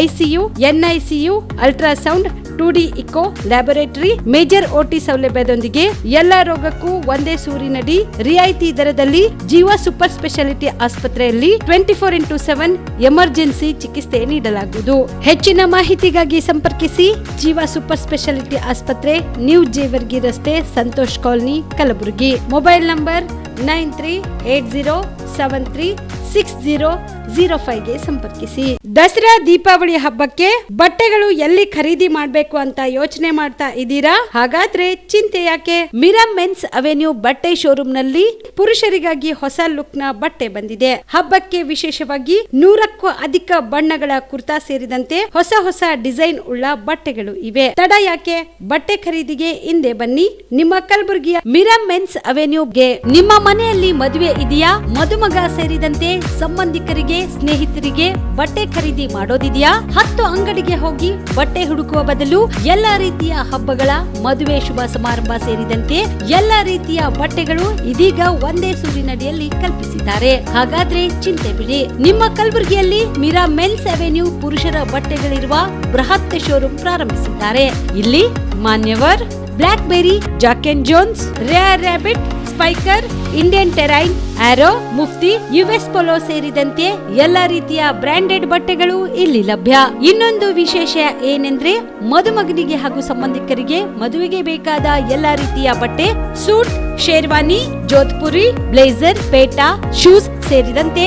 ICU, NICU, ultrasound, 2D echo, laboratory, major OT ಸೌಲಭ್ಯದೊಂದಿಗೆ ಎಲ್ಲ ರೋಗಕ್ಕೂ ಒಂದೇ ಸೂರಿನಡಿ ರಿಯಾಯಿತಿ ದರದಲ್ಲಿ ಜೀವ ಸೂಪರ್ ಸ್ಪೆಷಾಲಿಟಿ ಆಸ್ಪತ್ರೆಯಲ್ಲಿ 24x7 ಎಮರ್ಜೆನ್ಸಿ ಚಿಕಿತ್ಸೆ ನೀಡಲಾಗುವುದು. ಹೆಚ್ಚಿನ ಮಾಹಿತಿಗಾಗಿ ಸಂಪರ್ಕಿಸಿ ಜೀವ ಸೂಪರ್ ಸ್ಪೆಷಾಲಿಟಿ ಆಸ್ಪತ್ರೆ, ನ್ಯೂ ಜೇವರ್ಗಿ ರಸ್ತೆ, Santosh colony, Kalaburagi. Mobile number 9380736005ಗೆ ಸಂಪರ್ಕಿಸಿ. ದಸರಾ ದೀಪಾವಳಿ ಹಬ್ಬಕ್ಕೆ ಬಟ್ಟೆಗಳು ಎಲ್ಲಿ ಖರೀದಿ ಮಾಡಬೇಕು ಅಂತ ಯೋಚನೆ ಮಾಡ್ತಾ ಇದ್ದೀರಾ? ಹಾಗಾದ್ರೆ ಚಿಂತೆ ಯಾಕೆ? ಮಿರಾ ಮೆನ್ಸ್ ಅವೆನ್ಯೂ ಬಟ್ಟೆ ಶೋರೂಮ್ ನಲ್ಲಿ ಪುರುಷರಿಗಾಗಿ ಹೊಸ ಲುಕ್ ನ ಬಟ್ಟೆ ಬಂದಿದೆ. ಹಬ್ಬಕ್ಕೆ ವಿಶೇಷವಾಗಿ 100ಕ್ಕೂ ಅಧಿಕ ಬಣ್ಣಗಳ ಕುರ್ತಾ ಸೇರಿದಂತೆ ಹೊಸ ಹೊಸ ಡಿಸೈನ್ ಉಳ್ಳ ಬಟ್ಟೆಗಳು ಇವೆ. ತಡ ಯಾಕೆ? ಬಟ್ಟೆ ಖರೀದಿಗೆ ಹಿಂದೆ ಬನ್ನಿ. ನಿಮ್ಮ ಕಲಬುರಗಿಯ ಮಿರಾ ಮೆನ್ಸ್ ಅವೆನ್ಯೂಗೆ. ನಿಮ್ಮ ಮನೆಯಲ್ಲಿ ಮದುವೆ ಇದೆಯಾ? ಮದುಮಗ ಸೇರಿದಂತೆ ಸಂಬಂಧಿಕರಿಗೆ, ಸ್ನೇಹಿತರಿಗೆ ಬಟ್ಟೆ ಖರೀದಿ ಮಾಡೋದಿದೆಯಾ? 10 ಅಂಗಡಿಗೆ ಹೋಗಿ ಬಟ್ಟೆ ಹುಡುಕುವ ಬದಲು ಎಲ್ಲಾ ರೀತಿಯ ಹಬ್ಬಗಳ, ಮದುವೆ, ಶುಭ ಸಮಾರಂಭ ಸೇರಿದಂತೆ ಎಲ್ಲಾ ರೀತಿಯ ಬಟ್ಟೆಗಳು ಇದೀಗ ಒಂದೇ ಸೂರಿನಡಿಯಲ್ಲಿ ಕಲ್ಪಿಸಿದ್ದಾರೆ. ಹಾಗಾದ್ರೆ ಚಿಂತೆ ಬಿಡಿ. ನಿಮ್ಮ ಕಲಬುರಗಿಯಲ್ಲಿ ಮಿರಾ ಮೆನ್ಸ್ ಅವೆನ್ಯೂ ಪುರುಷರ ಬಟ್ಟೆಗಳಿರುವ ಬೃಹತ್ ಶೋರೂಮ್ ಪ್ರಾರಂಭಿಸಿದ್ದಾರೆ. ಇಲ್ಲಿ Manyavar, Blackberrys, Jack and Jones, rare rabbit, Spykar, Indian terrain, Arrow, Mufti, US polo ಸೇರಿದಂತೆ ಎಲ್ಲಾ ರೀತಿಯ ಬ್ರಾಂಡೆಡ್ ಬಟ್ಟೆಗಳು ಇಲ್ಲಿ ಲಭ್ಯ. ಇನ್ನೊಂದು ವಿಶೇಷ ಏನೆಂದ್ರೆ ಮದುಮಗನಿಗೆ ಹಾಗೂ ಸಂಬಂಧಿಕರಿಗೆ ಮದುವೆಗೆ ಬೇಕಾದ ಎಲ್ಲಾ ರೀತಿಯ ಬಟ್ಟೆ, ಸೂಟ್, ಶೇರ್ವಾನಿ, ಜೋಧ್ಪುರಿ, ಬ್ಲೇಸರ್, ಪೇಟಾ, ಶೂಸ್ ಸೇರಿದಂತೆ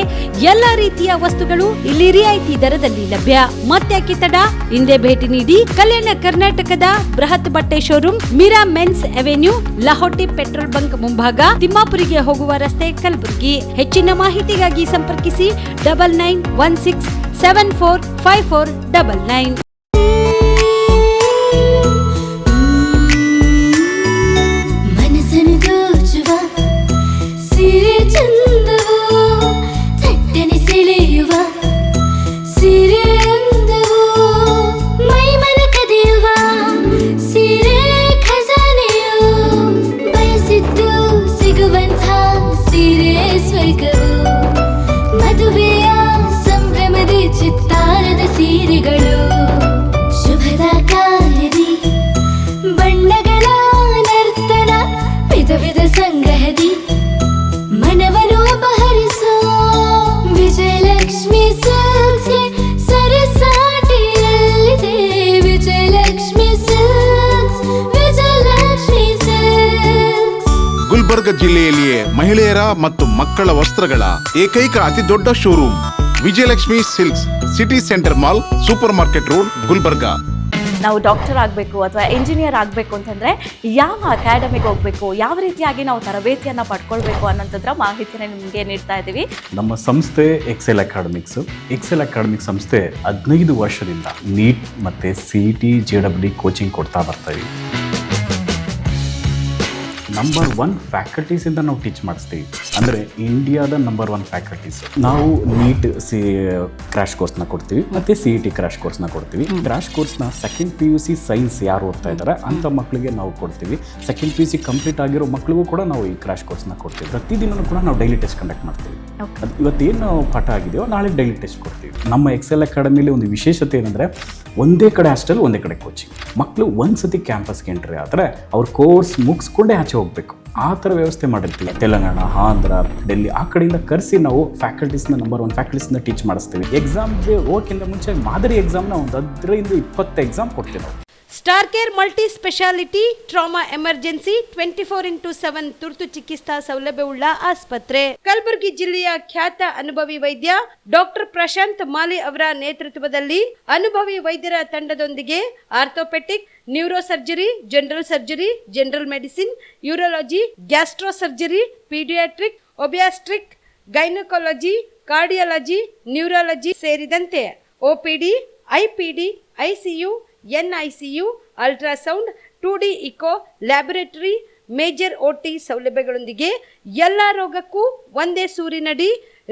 ಎಲ್ಲಾ ರೀತಿಯ ವಸ್ತುಗಳು ಇಲ್ಲಿ ರಿಯಾಯಿತಿ ದರದಲ್ಲಿ ಲಭ್ಯ. ಮತ್ತ್ಯಾಕೆ ತಡ? ಹಿಂದೆ ಭೇಟಿ ನೀಡಿ. ಕಲ್ಯಾಣ ಕರ್ನಾಟಕದ ಬೃಹತ್ ಬಟ್ಟೆ showroom Mira men's avenue, Lahoti petrol bunk ಮುಂಭಾಗ, ತಿಮ್ಮಾಪುರಿಗೆ ಹೋಗುವ ರಸ್ತೆ, ಕಲಬುರಗಿ. ಹೆಚ್ಚಿನ ಮಾಹಿತಿಗಾಗಿ ಸಂಪರ್ಕಿಸಿ 9916745499. ಗುಲ್ಬರ್ಗ ಜಿಲ್ಲೆಯಲ್ಲಿಯೇ ಮಹಿಳೆಯರ ಮತ್ತು ಮಕ್ಕಳ ವಸ್ತ್ರಗಳ ಏಕೈಕ ಅತಿ ದೊಡ್ಡ showroom Vijayalakshmi silks, city centre mall, super market road, Gulbarga. ನಾವು ಡಾಕ್ಟರ್ ಆಗಬೇಕು ಅಥವಾ ಇಂಜಿನಿಯರ್ ಆಗಬೇಕು ಅಂತಂದರೆ ಯಾವ ಅಕಾಡೆಮಿಗೆ ಹೋಗಬೇಕು, ಯಾವ ರೀತಿಯಾಗಿ ನಾವು ತರಬೇತಿಯನ್ನು ಪಡ್ಕೊಳ್ಬೇಕು ಅನ್ನೋಂಥದ್ರ ಮಾಹಿತಿನ ನಿಮಗೆ ನೀಡ್ತಾ ಇದ್ದೀವಿ. ನಮ್ಮ ಸಂಸ್ಥೆ ಎಕ್ಸೆಲ್ ಅಕಾಡೆಮಿಕ್ಸು. ಎಕ್ಸೆಲ್ ಅಕಾಡೆಮಿಕ್ ಸಂಸ್ಥೆ 15 ವರ್ಷದಿಂದ ನೀಟ್ ಮತ್ತು CET JEE ಕೋಚಿಂಗ್ ಕೊಡ್ತಾ ಬರ್ತಾ ಇದ್ದೀವಿ. ನಂಬರ್ 1 ಫ್ಯಾಕಲ್ಟೀಸಿಂದ ನಾವು ಟೀಚ್ ಮಾಡಿಸ್ತೀವಿ. ಅಂದರೆ ಇಂಡಿಯಾದ ನಂಬರ್ 1 ಫ್ಯಾಕಲ್ಟೀಸ್. ನಾವು ನೀಟ್ ಕ್ರ್ಯಾಶ್ ಕೋರ್ಸ್ನ ಕೊಡ್ತೀವಿ ಮತ್ತು CET ಕ್ರ್ಯಾಶ್ ಕೋರ್ಸ್ನ ಕೊಡ್ತೀವಿ. ಕ್ರ್ಯಾಶ್ ಕೋರ್ಸ್ನ ಸೆಕೆಂಡ್ PUC ಸೈನ್ಸ್ ಯಾರು ಓದ್ತಾ ಇದ್ದಾರೆ ಅಂಥ ಮಕ್ಕಳಿಗೆ ನಾವು ಕೊಡ್ತೀವಿ. ಸೆಕೆಂಡ್ PUC ಕಂಪ್ಲೀಟ್ ಆಗಿರೋ ಮಕ್ಕಳಿಗೂ ಕೂಡ ನಾವು ಈ ಕ್ರ್ಯಾಶ್ ಕೋರ್ಸ್ನ ಕೊಡ್ತೀವಿ. ಪ್ರತಿದಿನವೂ ಕೂಡ ನಾವು ಡೈಲಿ ಟೆಸ್ಟ್ ಕಂಡಕ್ಟ್ ಮಾಡ್ತೀವಿ. ಅದು ಇವತ್ತೇನು ಪಾಠ ಆಗಿದೆಯೋ ನಾಳೆ ಡೈಲಿ ಟೆಸ್ಟ್ ಕೊಡ್ತೀವಿ. ನಮ್ಮ ಎಕ್ಸೆಲ್ ಅಕಾಡೆಮಿಲಿ ಒಂದು ವಿಶೇಷತೆ ಏನಂದರೆ ಒಂದೇ ಕಡೆ ಹಾಸ್ಟೆಲ್, ಒಂದೇ ಕಡೆ ಕೋಚಿಂಗ್. ಮಕ್ಕಳು ಒಂದು ಸತಿ ಕ್ಯಾಂಪಸ್ಗೆ ಎಂಟ್ರಿ ಆದರೆ ಅವ್ರ ಕೋರ್ಸ್ ಮುಗಿಸ್ಕೊಂಡೇ ಆಚೆ ಹೋಗಬೇಕು, ಆ ಥರ ವ್ಯವಸ್ಥೆ ಮಾಡಿರ್ತೀವಿ. ತೆಲಂಗಾಣ, ಆಂಧ್ರ, ಡೆಲ್ಲಿ ಆ ಕಡೆಯಿಂದ ಕರೆಸಿ ನಾವು ಫ್ಯಾಕಲ್ಟೀಸ್ನ ನಂಬರ್ 1 ಫ್ಯಾಕಲ್ಟೀಸ್ನ ಟೀಚ್ ಮಾಡಿಸ್ತೀವಿ. ಎಕ್ಸಾಮ್ಗೆ ಹೋಗೋಕ್ಕಿಂತ ಮುಂಚೆ ಮಾದರಿ ಎಕ್ಸಾಮ್ನ ಒಂದು 10ರಿಂದ 20 ಎಕ್ಸಾಮ್ ಕೊಡ್ತೀವಿ ನಾವು. Star care multi speciality trauma emergency 24x7 ತುರ್ತು ಚಿಕಿತ್ಸಾ ಸೌಲಭ್ಯವುಳ್ಳ ಆಸ್ಪತ್ರೆ. ಕಲಬುರಗಿ ಜಿಲ್ಲೆಯ ಖ್ಯಾತ ಅನುಭವಿ ವೈದ್ಯ ಡಾಕ್ಟರ್ ಪ್ರಶಾಂತ್ ಮಾಲಿ ಅವರ ನೇತೃತ್ವದಲ್ಲಿ ಅನುಭವಿ ವೈದ್ಯರ ತಂಡದೊಂದಿಗೆ orthopaedic, neuro surgery, general surgery, general medicine, urology, gastro surgery, paediatric, obstetric, gynaecology, cardiology, neurology ಸೇರಿದಂತೆ OPD, IPD, ICU, NICU, ultrasound, 2D echo, laboratory, major OT ಸೌಲಭ್ಯಗಳೊಂದಿಗೆ ಎಲ್ಲ ರೋಗಕ್ಕೂ ಒಂದೇ ಸೂರಿನಡಿ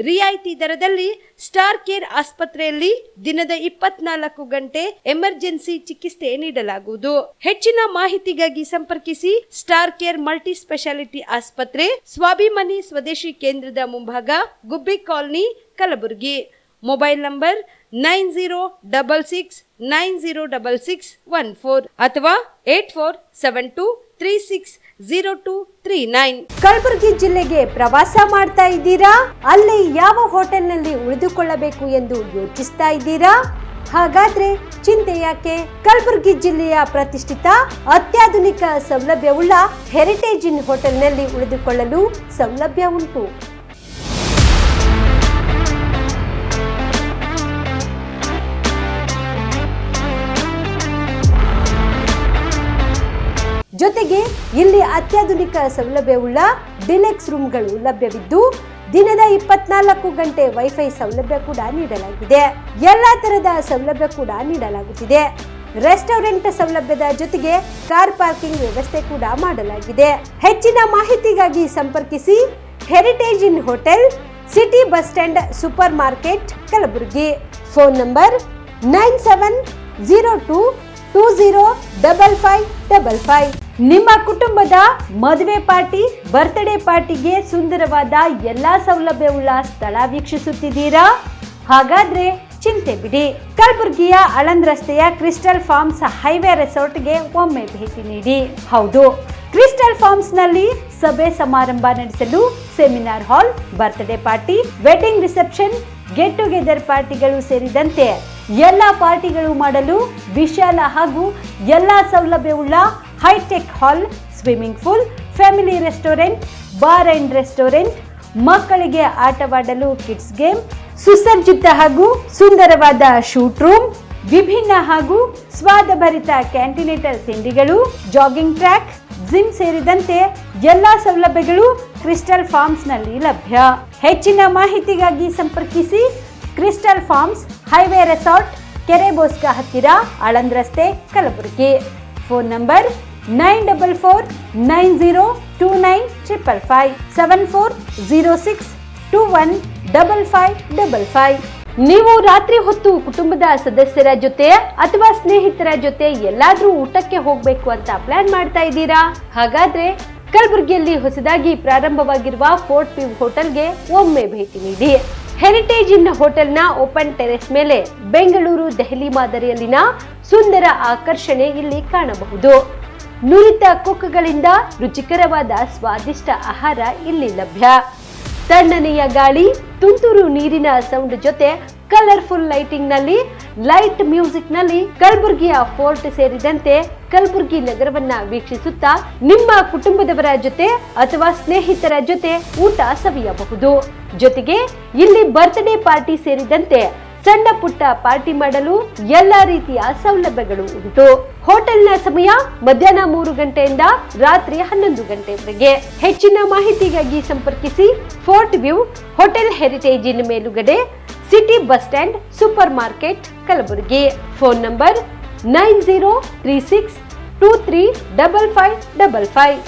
ರಿಯಾಯಿತಿ ದರದಲ್ಲಿ ಸ್ಟಾರ್ ಕೇರ್ ಆಸ್ಪತ್ರೆಯಲ್ಲಿ ದಿನದ 24 ಗಂಟೆ ಎಮರ್ಜೆನ್ಸಿ ಚಿಕಿತ್ಸೆ ನೀಡಲಾಗುವುದು. ಹೆಚ್ಚಿನ ಮಾಹಿತಿಗಾಗಿ ಸಂಪರ್ಕಿಸಿ ಸ್ಟಾರ್ ಕೇರ್ ಮಲ್ಟಿ ಸ್ಪೆಷಾಲಿಟಿ ಆಸ್ಪತ್ರೆ, ಸ್ವಾಭಿಮಾನಿ ಸ್ವದೇಶಿ ಕೇಂದ್ರದ ಮುಂಭಾಗ, ಗುಬ್ಬಿ ಕಾಲನಿ, ಕಲಬುರಗಿ. ಮೊಬೈಲ್ ನಂಬರ್ 9066906614 ಅಥವಾ 8472360239. ಕಲಬುರಗಿ ಜಿಲ್ಲೆಗೆ ಪ್ರವಾಸ ಮಾಡ್ತಾ ಇದ್ದೀರಾ? ಅಲ್ಲಿ ಯಾವ ಹೋಟೆಲ್ನಲ್ಲಿ ಉಳಿದುಕೊಳ್ಳಬೇಕು ಎಂದು ಯೋಚಿಸ್ತಾ ಇದ್ದೀರಾ? ಹಾಗಾದ್ರೆ ಚಿಂತೆ ಯಾಕೆ? ಕಲಬುರಗಿ ಜಿಲ್ಲೆಯ ಪ್ರತಿಷ್ಠಿತ ಅತ್ಯಾಧುನಿಕ ಸೌಲಭ್ಯವುಳ್ಳ ಹೆರಿಟೇಜ್ ಇನ್ ಹೋಟೆಲ್ನಲ್ಲಿ ಉಳಿದುಕೊಳ್ಳಲು ಸೌಲಭ್ಯ ಉಂಟು. ಜೊತೆಗೆ ಇಲ್ಲಿ ಅತ್ಯಾಧುನಿಕ ಸೌಲಭ್ಯವುಳ್ಳ ಡಿಲೆಕ್ಸ್ ರೂಮ್ಗಳು ಲಭ್ಯವಿದ್ದು ದಿನದ 24 ಗಂಟೆ ವೈಫೈ ಸೌಲಭ್ಯ ಕೂಡ ನೀಡಲಾಗಿದೆ. ಎಲ್ಲಾ ತರದ ಸೌಲಭ್ಯ ಕೂಡ ನೀಡಲಾಗುತ್ತಿದೆ. ರೆಸ್ಟೋರೆಂಟ್ ಸೌಲಭ್ಯದ ಜೊತೆಗೆ ಕಾರ್ ಪಾರ್ಕಿಂಗ್ ವ್ಯವಸ್ಥೆ ಕೂಡ ಮಾಡಲಾಗಿದೆ. ಹೆಚ್ಚಿನ ಮಾಹಿತಿಗಾಗಿ ಸಂಪರ್ಕಿಸಿ heritage inn hotel, city bus stand, super market, Kalaburagi. Phone number 9702205555. ನಿಮ್ಮ ಕುಟುಂಬದ ಮದುವೆ ಪಾರ್ಟಿ, ಬರ್ತ್ಡೇ ಪಾರ್ಟಿಗೆ ಸುಂದರವಾದ ಎಲ್ಲಾ ಸೌಲಭ್ಯವುಳ್ಳ ಸ್ಥಳ ವೀಕ್ಷಿಸುತ್ತಿದ್ದೀರಾ? ಹಾಗಾದ್ರೆ ಚಿಂತೆ ಬಿಡಿ. ಕಲಬುರಗಿಯ ಆಳಂದ್ ರಸ್ತೆಯ ಕ್ರಿಸ್ಟಲ್ ಫಾರ್ಮ್ಸ್ ಹೈವೇ ರೆಸಾರ್ಟ್ಗೆ ಒಮ್ಮೆ ಭೇಟಿ ನೀಡಿ. ಹೌದು, ಕ್ರಿಸ್ಟಲ್ ಫಾರ್ಮ್ಸ್ ನಲ್ಲಿ ಸಭೆ ಸಮಾರಂಭ ನಡೆಸಲು seminar hall, birthday party, wedding reception, get together ಪಾರ್ಟಿಗಳು ಸೇರಿದಂತೆ ಎಲ್ಲ ಪಾರ್ಟಿಗಳು ಮಾಡಲು ವಿಶಾಲ ಹಾಗೂ ಎಲ್ಲ ಸೌಲಭ್ಯವುಳ್ಳ hi-tech hall, swimming pool, family restaurant, bar and restaurant, ಮಕ್ಕಳಿಗೆ ಆಟವಾಡಲು ಕಿಡ್ಸ್ ಗೇಮ್, ಸುಸಜ್ಜಿತ ಹಾಗೂ ಸುಂದರವಾದ ಶೂಟ್ ರೂಮ್, ವಿಭಿನ್ನ ಹಾಗೂ ಸ್ವಾದಭರಿತ ಕ್ಯಾಂಟಿನೇಟರ್ ತಿಂಡಿಗಳು, ಜಾಗಿಂಗ್ ಟ್ರ್ಯಾಕ್, ಜಿಮ್ ಸೇರಿದಂತೆ ಎಲ್ಲ ಸೌಲಭ್ಯಗಳು ಕ್ರಿಸ್ಟಲ್ ಫಾರ್ಮ್ಸ್ ನಲ್ಲಿ ಲಭ್ಯ. ಹೆಚ್ಚಿನ ಮಾಹಿತಿಗಾಗಿ ಸಂಪರ್ಕಿಸಿ ಕ್ರಿಸ್ಟಲ್ ಫಾರ್ಮ್ಸ್ ಹೈವೇ ರೆಸಾರ್ಟ್, ಕೆರೆ ಬೋಸ್ಕ ಹತ್ತಿರ, ಆಳಂದ್ ರಸ್ತೆ, ಕಲಬುರಗಿ. Phone number 9490295555 7406215555. ನೀವು ರಾತ್ರಿ ಹೊತ್ತು ಕುಟುಂಬದ ಸದಸ್ಯರ ಜೊತೆ ಅಥವಾ ಸ್ನೇಹಿತರ ಜೊತೆ ಎಲ್ಲಾದ್ರೂ ಊಟಕ್ಕೆ ಹೋಗ್ಬೇಕು ಅಂತ ಪ್ಲಾನ್ ಮಾಡ್ತಾ ಇದ್ದೀರಾ? ಹಾಗಾದ್ರೆ ಕಲಬುರಗಿಯಲ್ಲಿ ಹೊಸದಾಗಿ ಪ್ರಾರಂಭವಾಗಿರುವ ಫೋರ್ಟ್ ವ್ಯೂ ಹೋಟೆಲ್ಗೆ ಒಮ್ಮೆ ಭೇಟಿ ನೀಡಿ. ಹೆರಿಟೇಜ್ ಇನ್ ಹೋಟೆಲ್ನ ಓಪನ್ ಟೆರೆಸ್ ಮೇಲೆ ಬೆಂಗಳೂರು, ದೆಹಲಿ ಮಾದರಿಯಲ್ಲಿನ ಸುಂದರ ಆಕರ್ಷಣೆ ಇಲ್ಲಿ ಕಾಣಬಹುದು. ನುರಿತ ಕುಕ್ಗಳಿಂದ ರುಚಿಕರವಾದ ಸ್ವಾದಿಷ್ಟ ಆಹಾರ ಇಲ್ಲಿ ಲಭ್ಯ. ತಣ್ಣನೆಯ ಗಾಳಿ, ತುಂತುರು ನೀರಿನ ಸೌಂಡ್ ಜೊತೆ ಕಲರ್ಫುಲ್ ಲೈಟಿಂಗ್ ನಲ್ಲಿ, ಲೈಟ್ ಮ್ಯೂಸಿಕ್ ನಲ್ಲಿ ಕಲಬುರಗಿಯ ಫೋರ್ಟ್ ಸೇರಿದಂತೆ ಕಲಬುರಗಿ ನಗರವನ್ನ ವೀಕ್ಷಿಸುತ್ತಾ ನಿಮ್ಮ ಕುಟುಂಬದವರ ಜೊತೆ ಅಥವಾ ಸ್ನೇಹಿತರ ಜೊತೆ ಊಟ ಸವಿಯಬಹುದು. ಜೊತೆಗೆ ಇಲ್ಲಿ ಬರ್ತ್ಡೇ ಪಾರ್ಟಿ ಸೇರಿದಂತೆ ಸಣ್ಣ ಪುಟ್ಟ ಪಾರ್ಟಿ ಮಾಡಲು ಎಲ್ಲಾ ರೀತಿಯ ಸೌಲಭ್ಯಗಳು ಉಂಟು. ಹೋಟೆಲ್ನ ಸಮಯ ಮಧ್ಯಾಹ್ನ 3 ಗಂಟೆಯಿಂದ ರಾತ್ರಿ 11 ಗಂಟೆವರೆಗೆ. ಹೆಚ್ಚಿನ ಮಾಹಿತಿಗಾಗಿ ಸಂಪರ್ಕಿಸಿ ಫೋರ್ಟ್ ವ್ಯೂ ಹೋಟೆಲ್, ಹೆರಿಟೇಜ್ ಇನ್ ಮೇಲುಗಡೆ, city bus stand, super market, Kalaburagi. Phone number 9036235555.